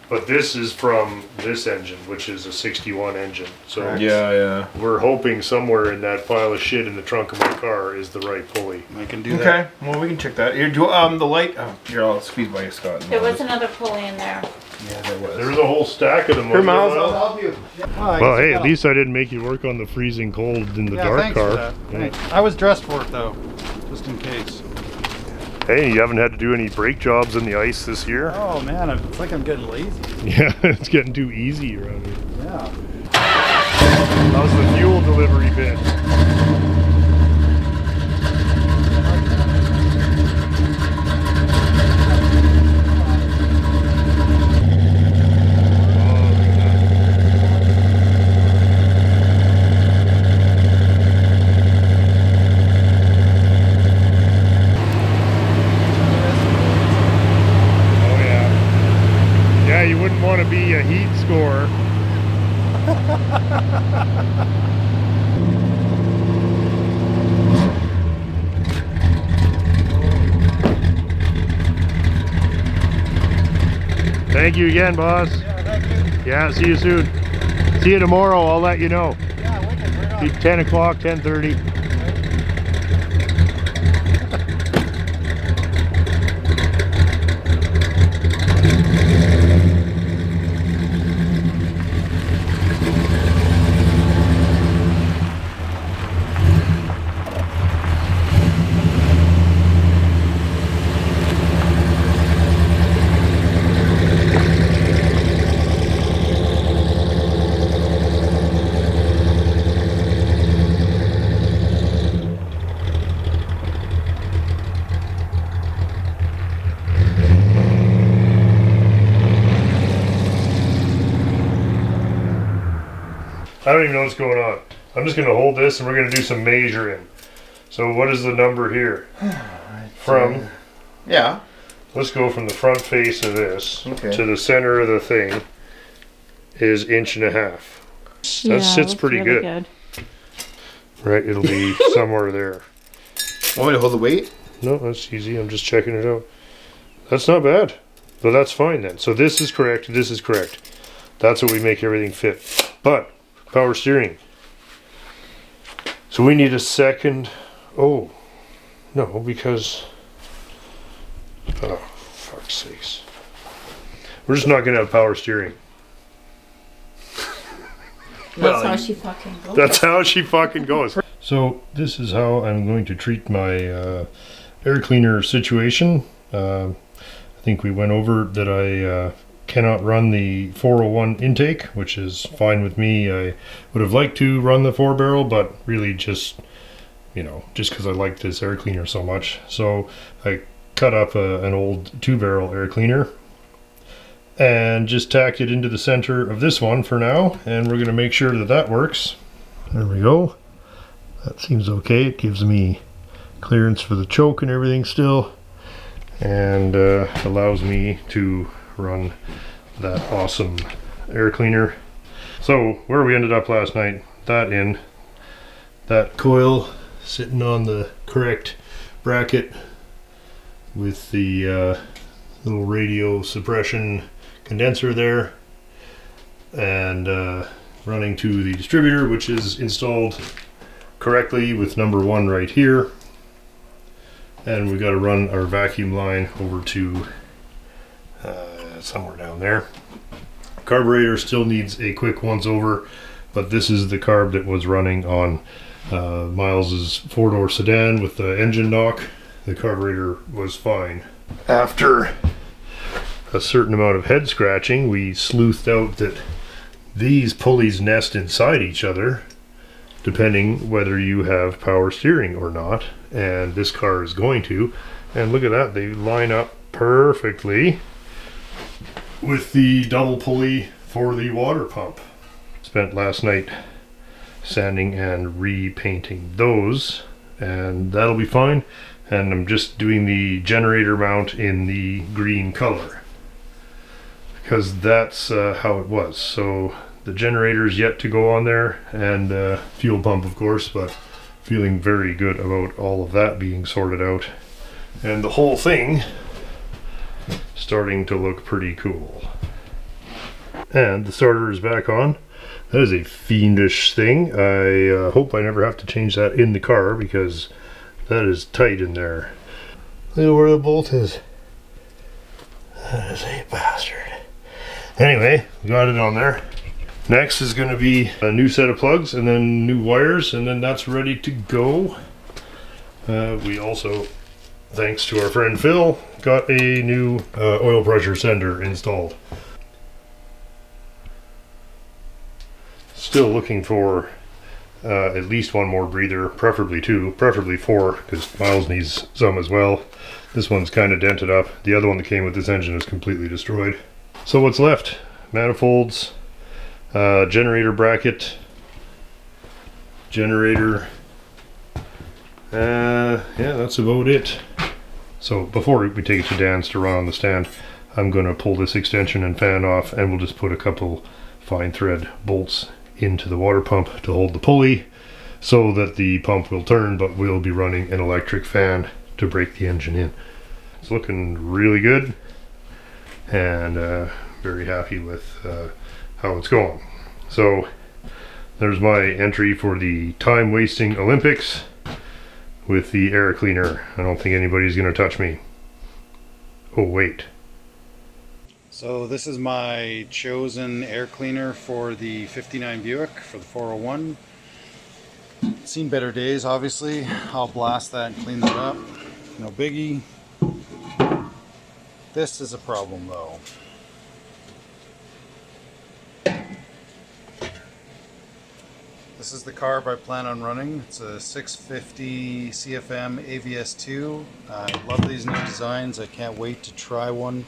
But this is from this engine, which is a 61 engine. So Correct. Yeah. we're hoping somewhere in that pile of shit in the trunk of my car is the right pulley. I can do that. Okay. Well, we can check that. Here, do the light. Oh, here, I'll squeeze by you, Scott. There was another pulley in there. Yeah, there was. There's a whole stack of them. Here, Myles, Well, I'll help you. well, hey, at least I didn't make you work on the freezing cold in the dark thanks car. For that. Yeah. Thanks. I was dressed for it though, just in case. Hey, you haven't had to do any brake jobs in the ice this year? Oh man, it's like I'm getting lazy. Yeah, it's getting too easy around here. Yeah. How's the fuel delivery been? Oh yeah. Yeah, you wouldn't want to be a heat score. Thank you again, boss. Yeah, thank you. Yeah, see you soon. See you tomorrow, I'll let you know. Yeah, wicked, right on. Be 10 o'clock, 10:30. I don't even know what's going on. I'm just gonna hold this and we're gonna do some measuring. So what is the number here? From, Yeah. let's go from the front face of this Okay. to the center of the thing is 1.5 inches. That sits pretty good. Right, it'll be somewhere there. Want me to hold the weight? No, that's easy. I'm just checking it out. That's not bad. So that's fine then. So this is correct, this is correct. That's what we make everything fit. But, power steering. So we need a second, oh, no, because, oh, fuck's sakes. We're just not gonna have power steering. That's how she fucking goes. That's how she fucking goes. So this is how I'm going to treat my air cleaner situation. I think we went over that I cannot run the 401 intake, which is fine with me. I would have liked to run the 4-barrel, but really just, you know, just because I like this air cleaner so much. So I cut up an old 2-barrel air cleaner and just tacked it into the center of this one for now, and we're going to make sure that that works. There we go. That seems okay. It gives me clearance for the choke and everything still, and allows me to run that awesome air cleaner. So where we ended up last night, that in, that coil sitting on the correct bracket with the little radio suppression condenser there, and running to the distributor, which is installed correctly with number 1 right here, and we got to run our vacuum line over to somewhere down there. Carburetor still needs a quick once over, but this is the carb that was running on Miles's 4-door sedan with the engine knock. The carburetor was fine. After a certain amount of head scratching, we sleuthed out that these pulleys nest inside each other depending whether you have power steering or not, and this car is going to. And look at that, they line up perfectly with the double pulley for the water pump. Spent last night sanding and repainting those, and that'll be fine. And I'm just doing the generator mount in the green color because that's how it was. So the generator is yet to go on there, and fuel pump of course, but feeling very good about all of that being sorted out, and the whole thing starting to look pretty cool. And the starter is back on. That is a fiendish thing. I hope I never have to change that in the car because that is tight in there. Look at where the bolt is. That is a bastard. Anyway, we got it on there. Next is going to be a new set of plugs and then new wires, and then that's ready to go. We also, thanks to our friend Phil, got a new oil pressure sender installed. Still looking for at least one more breather, preferably 2, preferably 4, because Miles needs some as well. This one's kind of dented up. The other one that came with this engine is completely destroyed. So what's left? Manifolds, generator bracket, generator, yeah, that's about it. So before we take it to Dan's to run on the stand, I'm going to pull this extension and fan off, and we'll just put a couple fine thread bolts into the water pump to hold the pulley so that the pump will turn, but we'll be running an electric fan to break the engine in. It's looking really good, and very happy with how it's going. So there's my entry for the time wasting Olympics with the air cleaner. I don't think anybody's gonna touch me. Oh wait. So this is my chosen air cleaner for the 59 Buick for the 401. Seen better days, obviously. I'll blast that and clean that up. No biggie. This is a problem though. This is the carb I plan on running. It's a 650 CFM AVS2. I love these new designs. I can't wait to try one.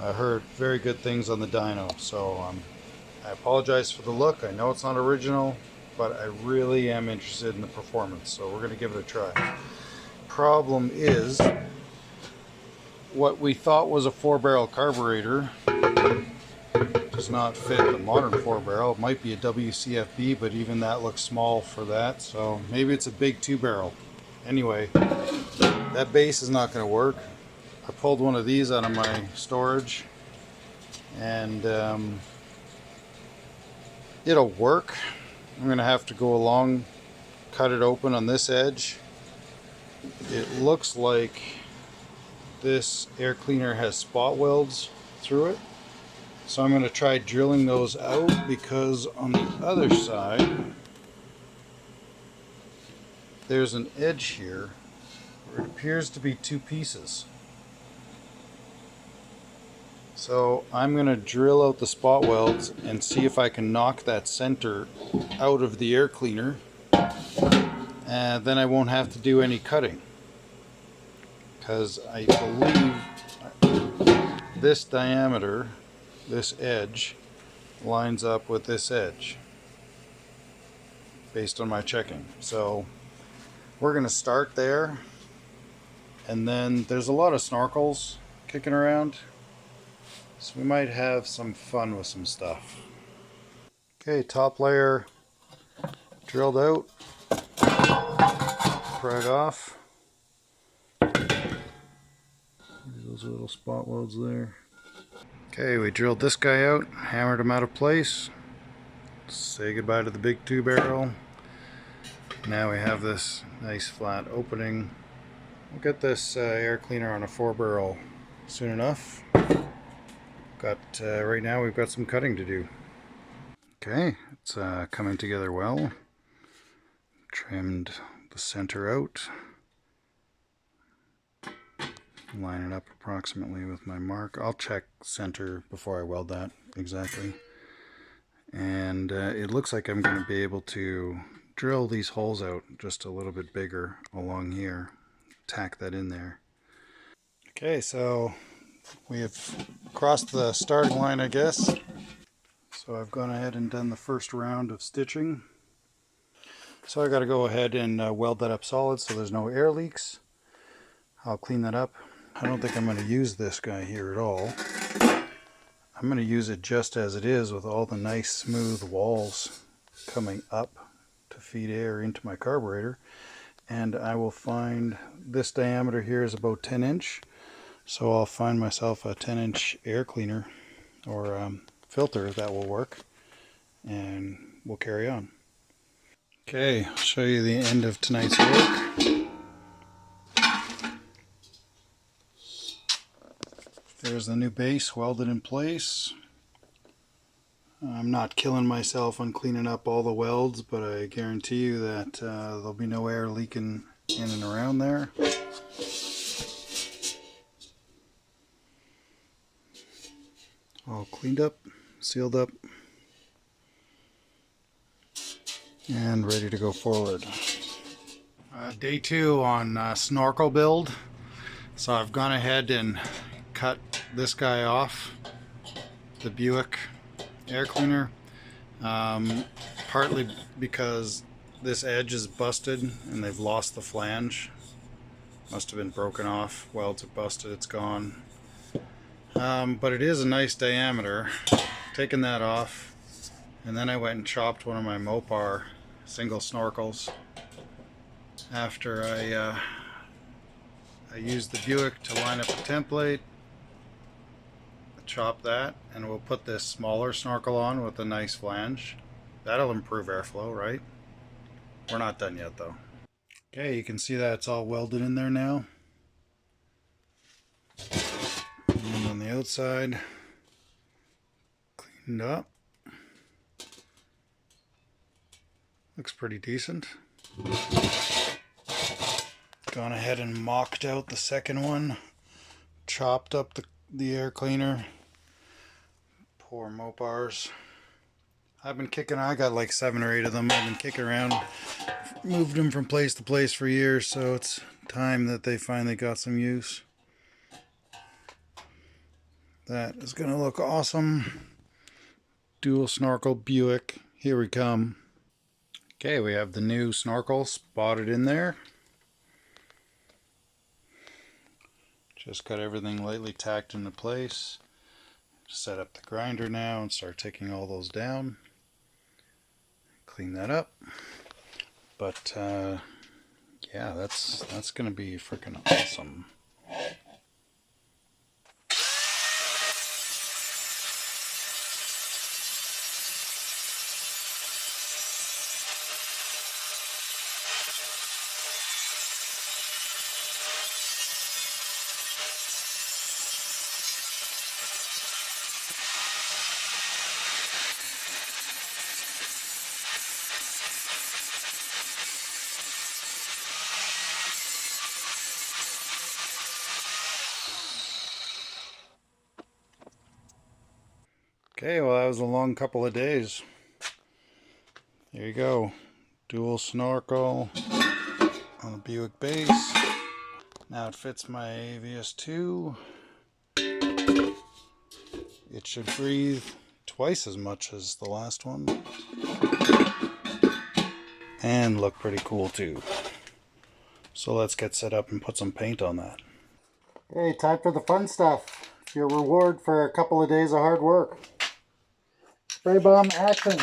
I heard very good things on the dyno, so I apologize for the look. I know it's not original, but I really am interested in the performance, so we're going to give it a try. Problem is, what we thought was a 4-barrel carburetor does not fit the modern 4-barrel. It might be a WCFB, but even that looks small for that, so maybe it's a big 2-barrel. Anyway, that base is not going to work. I pulled one of these out of my storage, and it'll work. I'm gonna have to go along, cut it open on this edge. It looks like this air cleaner has spot welds through it, so I'm going to try drilling those out, because on the other side there's an edge here where it appears to be two pieces. So I'm going to drill out the spot welds and see if I can knock that center out of the air cleaner, and then I won't have to do any cutting, because I believe this diameter, this edge, lines up with this edge based on my checking. So we're going to start there, and then there's a lot of snorkels kicking around, so we might have some fun with some stuff. Okay, top layer drilled out, pry it off. Those little spot welds there. Okay, we drilled this guy out, hammered him out of place. Say goodbye to the big 2-barrel. Now we have this nice flat opening. We'll get this air cleaner on a 4-barrel soon enough. Right now we've got some cutting to do. Okay, it's coming together well. Trimmed the center out. Line it up approximately with my mark. I'll check center before I weld that exactly. And it looks like I'm going to be able to drill these holes out just a little bit bigger along here. Tack that in there. Okay, so we have crossed the starting line, I guess. So I've gone ahead and done the first round of stitching. So I got to go ahead and weld that up solid so there's no air leaks. I'll clean that up. I don't think I'm going to use this guy here at all. I'm going to use it just as it is, with all the nice smooth walls coming up to feed air into my carburetor. And I will find, this diameter here is about 10 inch, so I'll find myself a 10-inch air cleaner or filter that will work, and we'll carry on. Okay, I'll show you the end of tonight's work. There's the new base welded in place. I'm not killing myself on cleaning up all the welds, but I guarantee you that there'll be no air leaking in and around there. All cleaned up, sealed up, and ready to go forward. Day 2 on snorkel build. So I've gone ahead and cut this guy off, the Buick air cleaner, partly because this edge is busted and they've lost the flange. Must have been broken off. Welds are busted, it's gone. But it is a nice diameter. Taking that off, and then I went and chopped one of my Mopar single snorkels after I used the Buick to line up a template. Chop that, and we'll put this smaller snorkel on with a nice flange. That'll improve airflow, right? We're not done yet though. Okay, you can see that it's all welded in there now. And on the outside, cleaned up. Looks pretty decent. Gone ahead and mocked out the second one. Chopped up the air cleaner. Poor Mopars. I got like 7 or 8 of them. I've been kicking around, moved them from place to place for years, so it's time that they finally got some use. That is gonna look awesome. Dual snorkel Buick, here we come. Okay, we have the new snorkel spotted in there. Just got everything lightly tacked into place. Set up the grinder now and start taking all those down. Clean that up. But yeah, that's gonna be freaking awesome. Okay, well that was a long couple of days. There you go. Dual snorkel on a Buick base. Now it fits my AVS2. It should breathe twice as much as the last one. And look pretty cool too. So let's get set up and put some paint on that. Okay, time for the fun stuff. Your reward for a couple of days of hard work. Spray bomb action.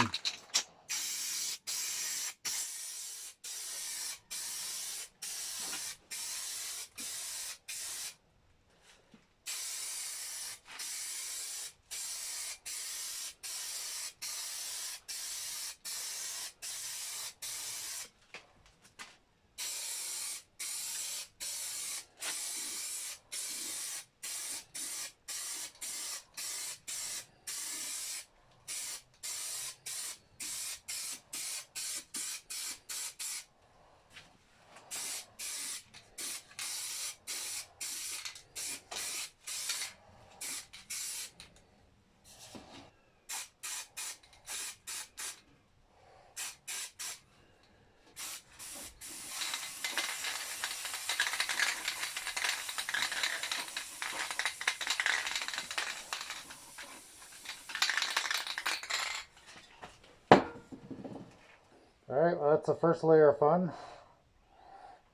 Alright, well that's the first layer of fun.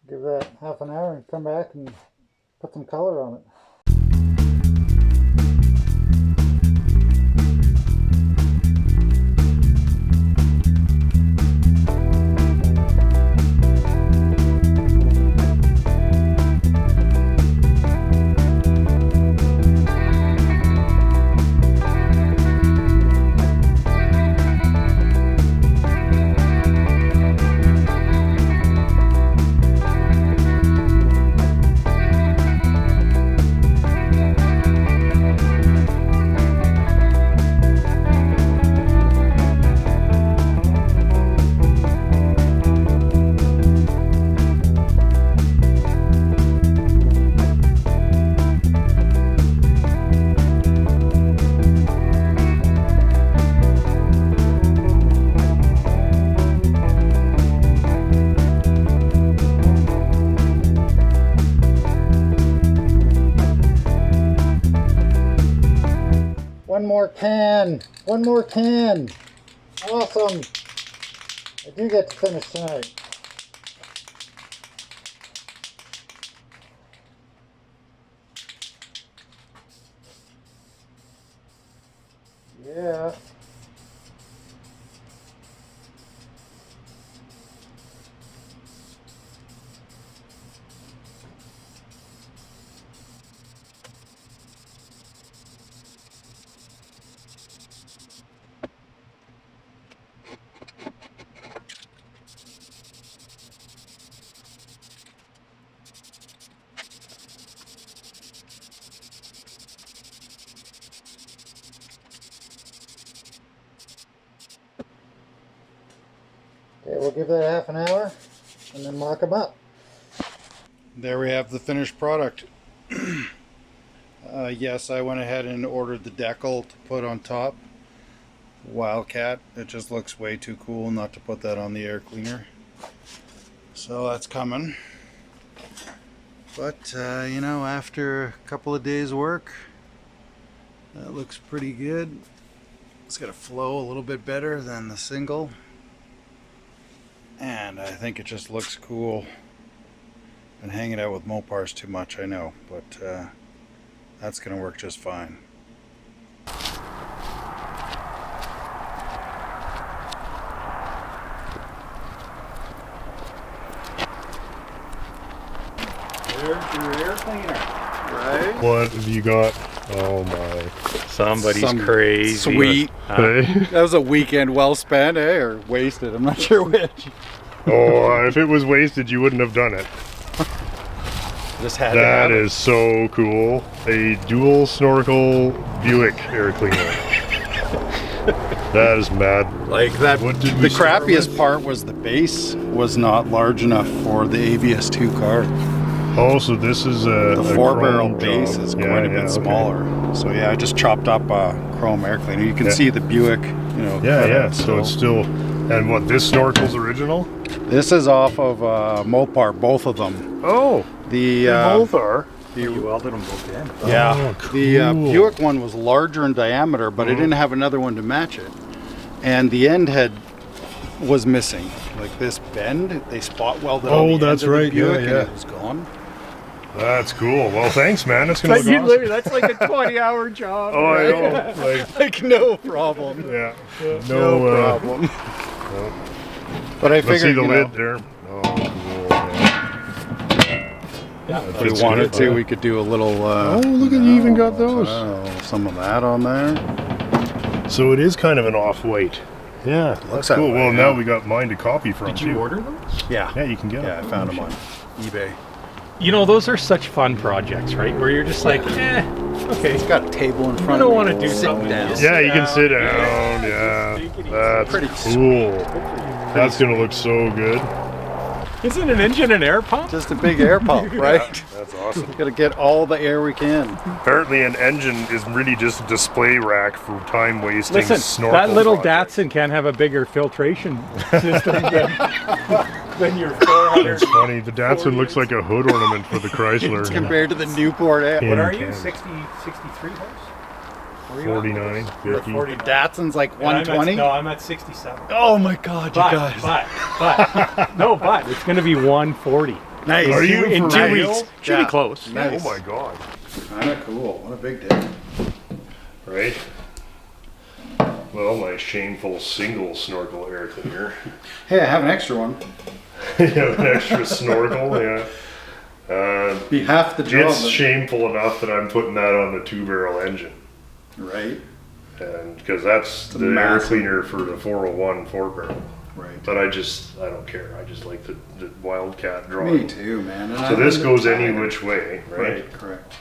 Give that half an hour and come back and put some color on it. One more can. Awesome. I do get to finish tonight. Yeah. Okay, we'll give that half an hour and then mock them up. There we have the finished product. Yes, I went ahead and ordered the decal to put on top. Wildcat. It just looks way too cool not to put that on the air cleaner. So that's coming. But, you know, after a couple of days work, that looks pretty good. It's got to flow a little bit better than the single. And I think it just looks cool. Been hanging out with Mopars too much, I know, but that's going to work just fine. There's your air cleaner, right? What have you got? Oh my. Somebody's crazy. Sweet. Hey? That was a weekend well spent, eh? Or wasted, I'm not sure which. Oh, if it was wasted, you wouldn't have done it. Just had that is so cool. A dual snorkel Buick air cleaner. That is mad. Like that. The crappiest part was the base was not large enough for the AVS2 car. Oh, so this is a the 4-barrel base is quite a bit smaller. So yeah, I just chopped up chrome air cleaner. You can see the Buick, you know. Yeah. So it's still, and what, this snorkel's original? This is off of Mopar, both of them. Oh, The both are. You welded them both in. Yeah, Oh, cool. the Buick one was larger in diameter, but it didn't have another one to match it. And the end head was missing. Like this bend, they spot welded on the that's end of the right. Buick Yeah. and it was gone. That's cool. Well, thanks, man. That's gonna look awesome. That's like a 20-hour job. Oh, I know. Like no problem. Yeah. No problem. But I Let's see figured, the you lid know, there. Oh, cool. Yeah. if we wanted to, we could do a little. Oh, look at you even got those. Some of that on there. So it is kind of an off-white. Yeah, Looks that's that cool. way, Well, yeah. now we got mine to copy from. Did you too. order those? Yeah. Yeah, you can get Yeah, I them. found them on eBay. You know, those are such fun projects, right? Where you're just like, okay. It's got a table in front I of don't me. want to do Sit something down. else. Yeah, you can sit down. Yeah, that's Pretty cool. That's gonna look so good. Isn't an engine an air pump? Just a big air pump, right? That's awesome. Gotta get all the air we can. Apparently, an engine is really just a display rack for time wasting. Listen, snorkel that little projects. Datsun can't have a bigger filtration system than your 400. It's funny. The Datsun looks like a hood ornament for the Chrysler. Compared to the Newport air. Yeah. What are you? Can. 63 horse? Where are you 49, at? 50. 40. Datsun's like And I'm at- 120. No, I'm at 67. Oh my God, you guys. But it's going to be 140. Nice. Are you in for 2 real? weeks. Should be close. Nice. Oh my god. Kinda cool. What a big day. Right? Well, my shameful single snorkel air cleaner. Hey, I have an extra one. You have an extra snorkel, yeah. Be half the job. It's shameful enough that I'm putting that on the 2-barrel engine. Right. And because that's the air massive. cleaner for the 401 4-barrel. Right. But I don't care. I just like the Wildcat drawing. Me too, man. And So this goes any which way, right? Right, correct.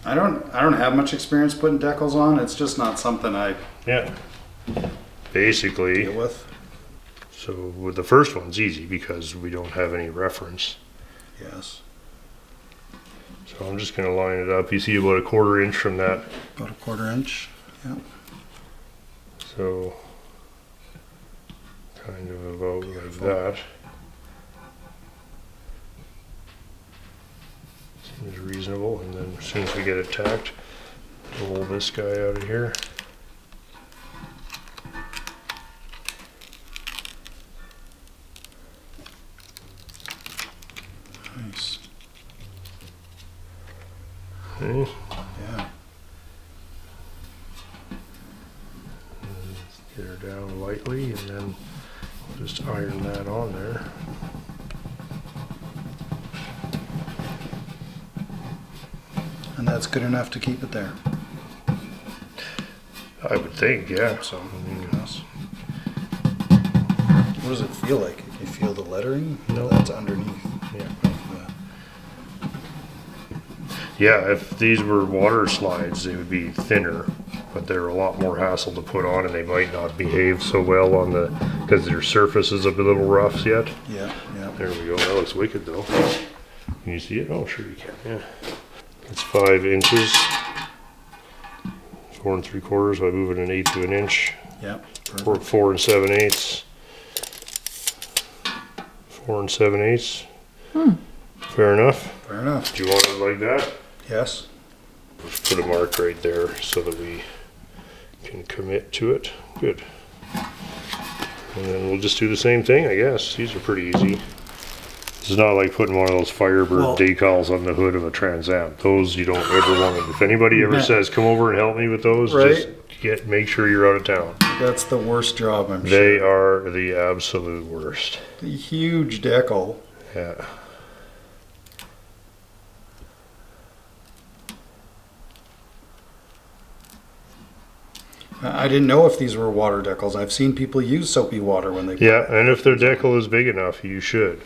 I don't have much experience putting decals on. It's just not something I Yeah. Basically, deal with. so with the first one's easy because we don't have any reference. Yes. So I'm just going to line it up. You see about a 1/4 inch from that. About a 1/4 inch. Yeah. So kind of about like that. Seems reasonable. And then as soon as we get it tacked, roll this guy out of here. Nice. Okay. Yeah. Get her down lightly and then we'll just iron that on there. And that's good enough to keep it there. I would think, yeah. So, yes. What does it feel like? Can you feel the lettering? No. That's underneath. Yeah. Yeah. Yeah, if these were water slides, they would be thinner, but they're a lot more hassle to put on, and they might not behave so well on the because their surface is a little rough yet. Yeah. Yeah. There we go. That looks wicked though. Can you see it? Oh, sure you can. Yeah. It's 5 inches. 4 3/4. I move it 1/8 to an inch. Yeah. 4 7/8. 4 7/8. Fair enough. Fair enough. Do you want it like that? Yes. Just put a mark right there so that we can commit to it. Good. And then we'll just do the same thing, I guess. These are pretty easy. This is not like putting one of those Firebird decals on the hood of a Trans Am. Those you don't ever want to. If anybody ever says, come over and help me with those, Right. just make sure you're out of town. That's the worst job, I'm They sure. are the absolute worst. The huge decal. Yeah. I didn't know if these were water decals. I've seen people use soapy water when they Yeah, and if their decal is big enough, you should.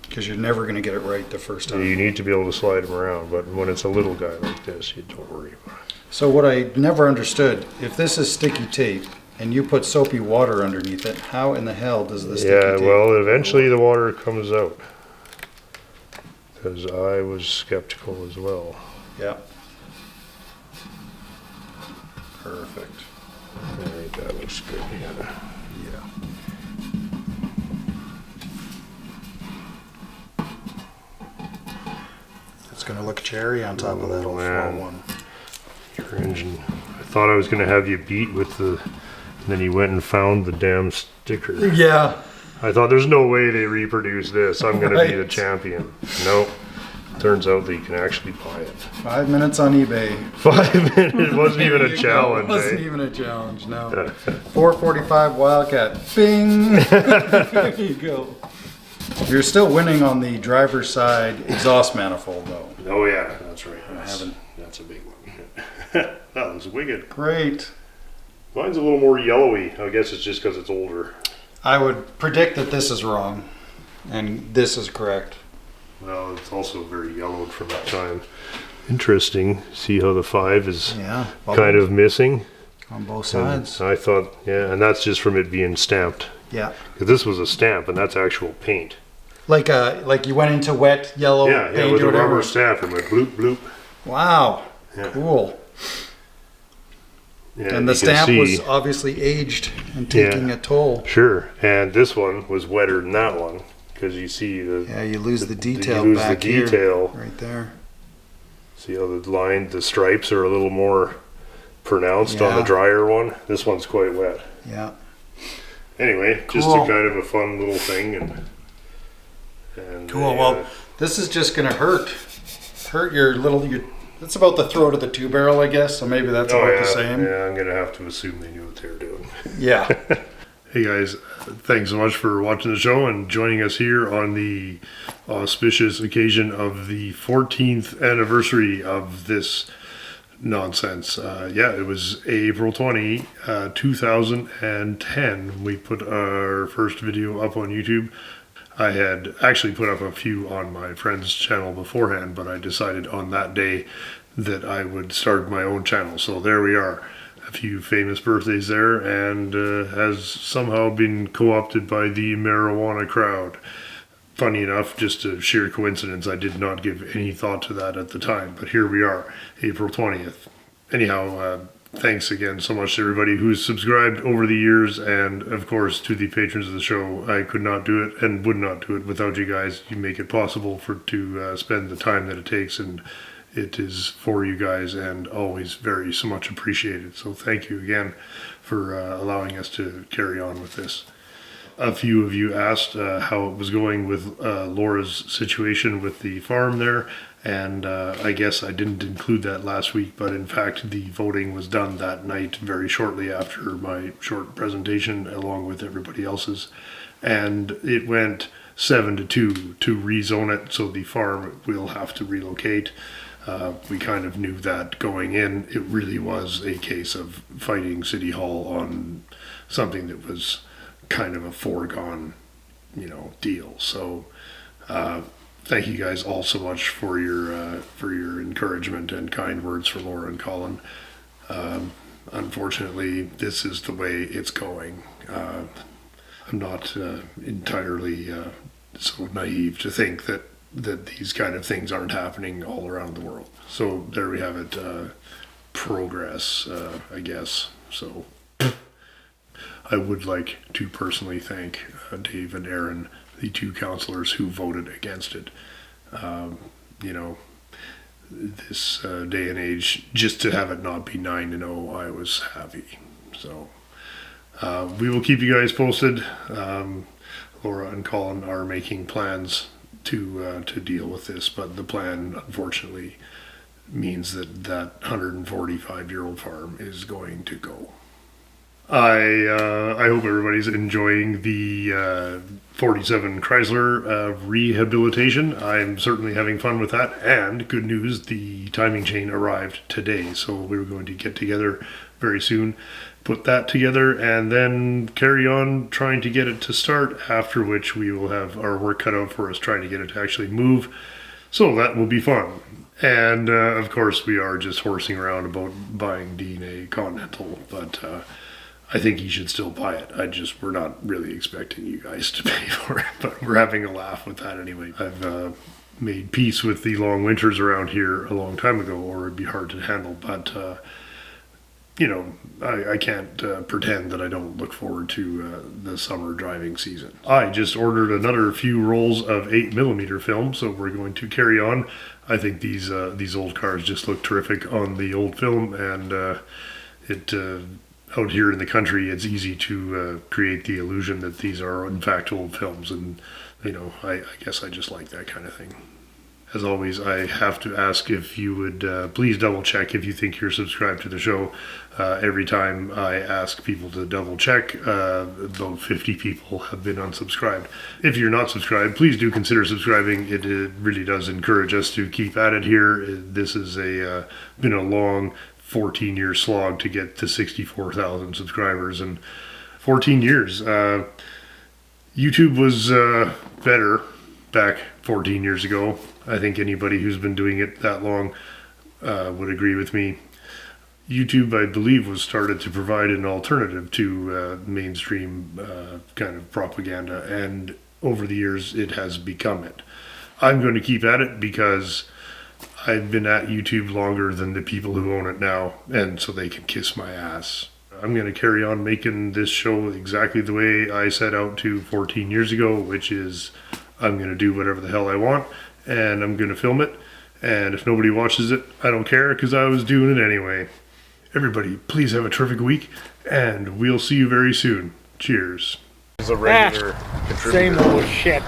because you're never going to get it right the first time. You need to be able to slide them around, but when it's a little guy like this, you don't worry about it. So what I never understood, if this is sticky tape and you put soapy water underneath it, how in the hell does the sticky Yeah, tape? well, eventually the water comes out. Because I was skeptical as well. Yeah. Perfect. I think that looks good. Yeah. Yeah. It's gonna look cherry on top of that old man. 401. Your engine. I thought I was going to have you beat with the. And then you went and found the damn sticker. Yeah. I thought there's no way they reproduce this. I'm going to be the Right. champion. Nope. Turns out that you can actually buy it. 5 minutes on eBay. 5 minutes. It wasn't even a It challenge. wasn't eh? even a challenge, no. 445 Wildcat. Bing! There you go. You're still winning on the driver's side exhaust manifold, though. Oh yeah, that's right. haven't- That's a big one. That was wicked. Great. Mine's a little more yellowy. I guess it's just because it's older. I would predict that this is wrong, and this is correct. Well, it's also very yellowed from that time. Interesting. See how the 5 is Yeah. kind of missing. on both And sides. I thought, yeah, and that's just from it being stamped. Yeah. Because this was a stamp, and that's actual paint. Like you went into wet yellow Yeah, paint with or a whatever. rubber stamp and went bloop bloop. Wow. Yeah. Cool. Yeah, And the you can stamp see- was obviously aged and taking Yeah. a toll. Sure, and this one was wetter than that one because you see the Yeah, you lose the detail you lose back the detail. here. Right there. See how the stripes are a little more pronounced on the Yeah. drier one. This one's quite wet. Yeah. Anyway, just Cool. a kind of a fun little thing, and Cool. Well, this is just gonna hurt your that's about the throat of the 2-barrel, I guess. So maybe that's about the same. Yeah, I'm gonna have to assume they knew what they were doing. Yeah. Hey guys, thanks so much for watching the show and joining us here on the auspicious occasion of the 14th anniversary of this nonsense. Yeah, it was April 20, 2010. We put our first video up on YouTube. I had actually put up a few on my friend's channel beforehand, but I decided on that day that I would start my own channel. So there we are. A few famous birthdays there, and has somehow been co-opted by the marijuana crowd. Funny enough, just a sheer coincidence, I did not give any thought to that at the time, but here we are, April 20th. Anyhow, thanks again so much to everybody who's subscribed over the years, and of course to the patrons of the show. I could not do it and would not do it without you guys. You make it possible to spend the time that it takes, and it is for you guys and always very so much appreciated. So thank you again for allowing us to carry on with this. A few of you asked how it was going with Laura's situation with the farm there, and I guess I didn't include that last week, but in fact the voting was done that night very shortly after my short presentation along with everybody else's, and it went 7-2 to rezone it, so the farm will have to relocate. We kind of knew that going in. It really was a case of fighting City Hall on something that was kind of a foregone, deal. So thank you guys all so much for your encouragement and kind words for Laura and Colin. Unfortunately, this is the way it's going. I'm not entirely so naive to think that these kind of things aren't happening all around the world. So there we have it. Progress, I guess. So I would like to personally thank Dave and Aaron, the two councillors who voted against it. This day and age, just to have it not be 9-0, I was happy. So we will keep you guys posted. Laura and Colin are making plans to deal with this, but the plan unfortunately means that 145-year-old farm is going to go. I hope everybody's enjoying the 47 Chrysler rehabilitation. I'm certainly having fun with that, and good news, the timing chain arrived today, so we're going to get together very soon, put that together, and then carry on trying to get it to start, after which we will have our work cut out for us trying to get it to actually move. So that will be fun. And of course we are just horsing around about buying Dean a Continental, but I think he should still buy it. We're not really expecting you guys to pay for it, but we're having a laugh with that anyway. I've made peace with the long winters around here a long time ago, or it'd be hard to handle, but you know, I can't pretend that I don't look forward to the summer driving season. I just ordered another few rolls of 8mm film, so we're going to carry on. I think these old cars just look terrific on the old film, and out here in the country, it's easy to create the illusion that these are in fact old films, and you know, I guess I just like that kind of thing. As always, I have to ask if you would please double check if you think you're subscribed to the show. Every time I ask people to double check, about 50 people have been unsubscribed. If you're not subscribed, please do consider subscribing. It really does encourage us to keep at it here. This has been a long 14-year slog to get to 64,000 subscribers, and 14 years. YouTube was better back 14 years ago. I think anybody who's been doing it that long would agree with me. YouTube, I believe, was started to provide an alternative to mainstream kind of propaganda, and over the years it has become it. I'm going to keep at it because I've been at YouTube longer than the people who own it now, and so they can kiss my ass. I'm going to carry on making this show exactly the way I set out to 14 years ago, which is I'm going to do whatever the hell I want, and I'm going to film it, and if nobody watches it, I don't care, because I was doing it anyway. Everybody, please have a terrific week, and we'll see you very soon. Cheers. Is a regular contributor. Same old shit.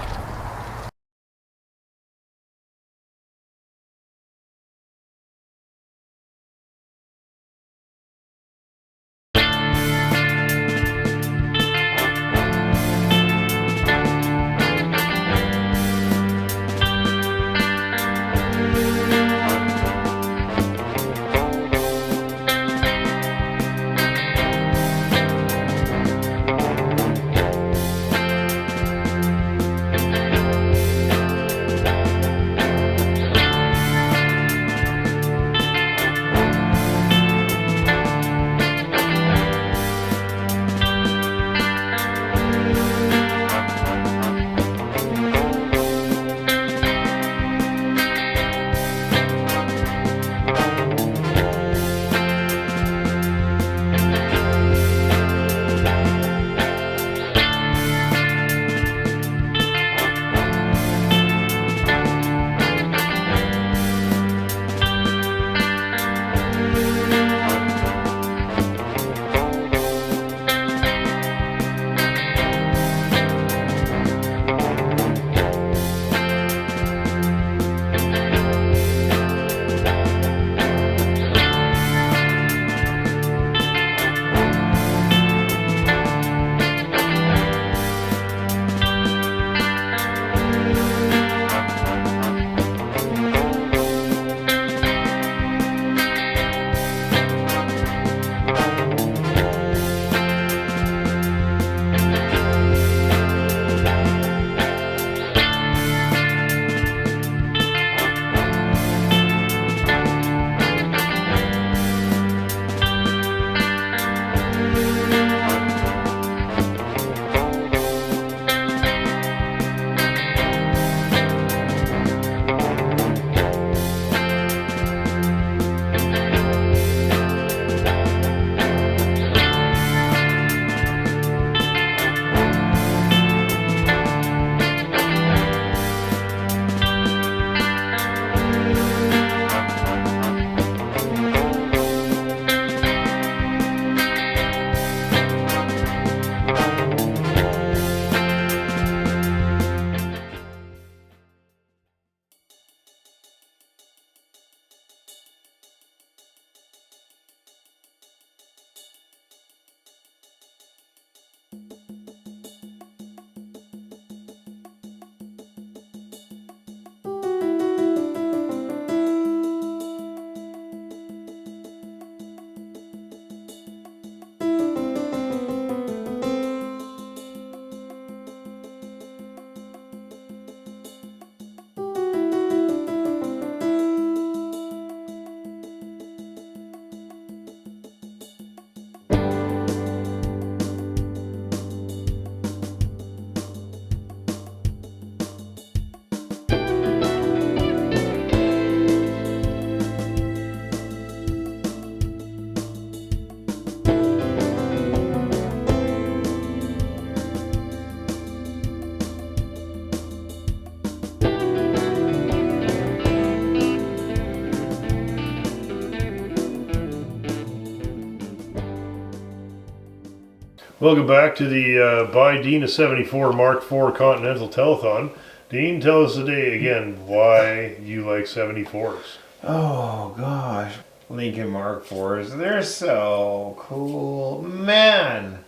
Welcome back to the Buy Dean a 74 Mark IV Continental Telethon. Dean, tell us today again why you like 74s. Oh gosh, Lincoln Mark IVs, they're so cool, man.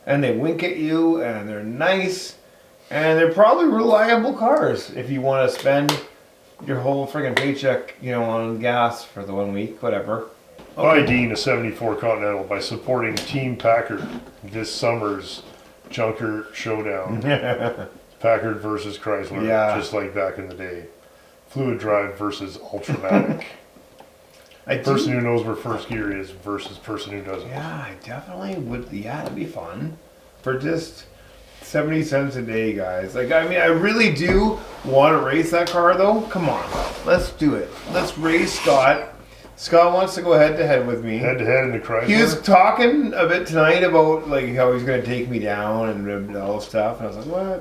And they wink at you, and they're nice, and they're probably reliable cars if you want to spend your whole friggin' paycheck, you know, on gas for the 1 week, whatever. Buy Dean a 74 Continental by supporting Team Packard this summer's Junker Showdown. Packard versus Chrysler, Yeah. just like back in the day. Fluid drive versus Ultramatic. Person who knows where first gear is versus person who doesn't. Yeah, I definitely would. Yeah, it'd be fun for just 70 cents a day, guys. Like, I mean, I really do want to race that car, though. Come on, let's do it. Let's race Scott. Scott wants to go head to head with me. Head to head in the Chrysler. He was talking a bit tonight about like how he's going to take me down and all this stuff, and I was like, what?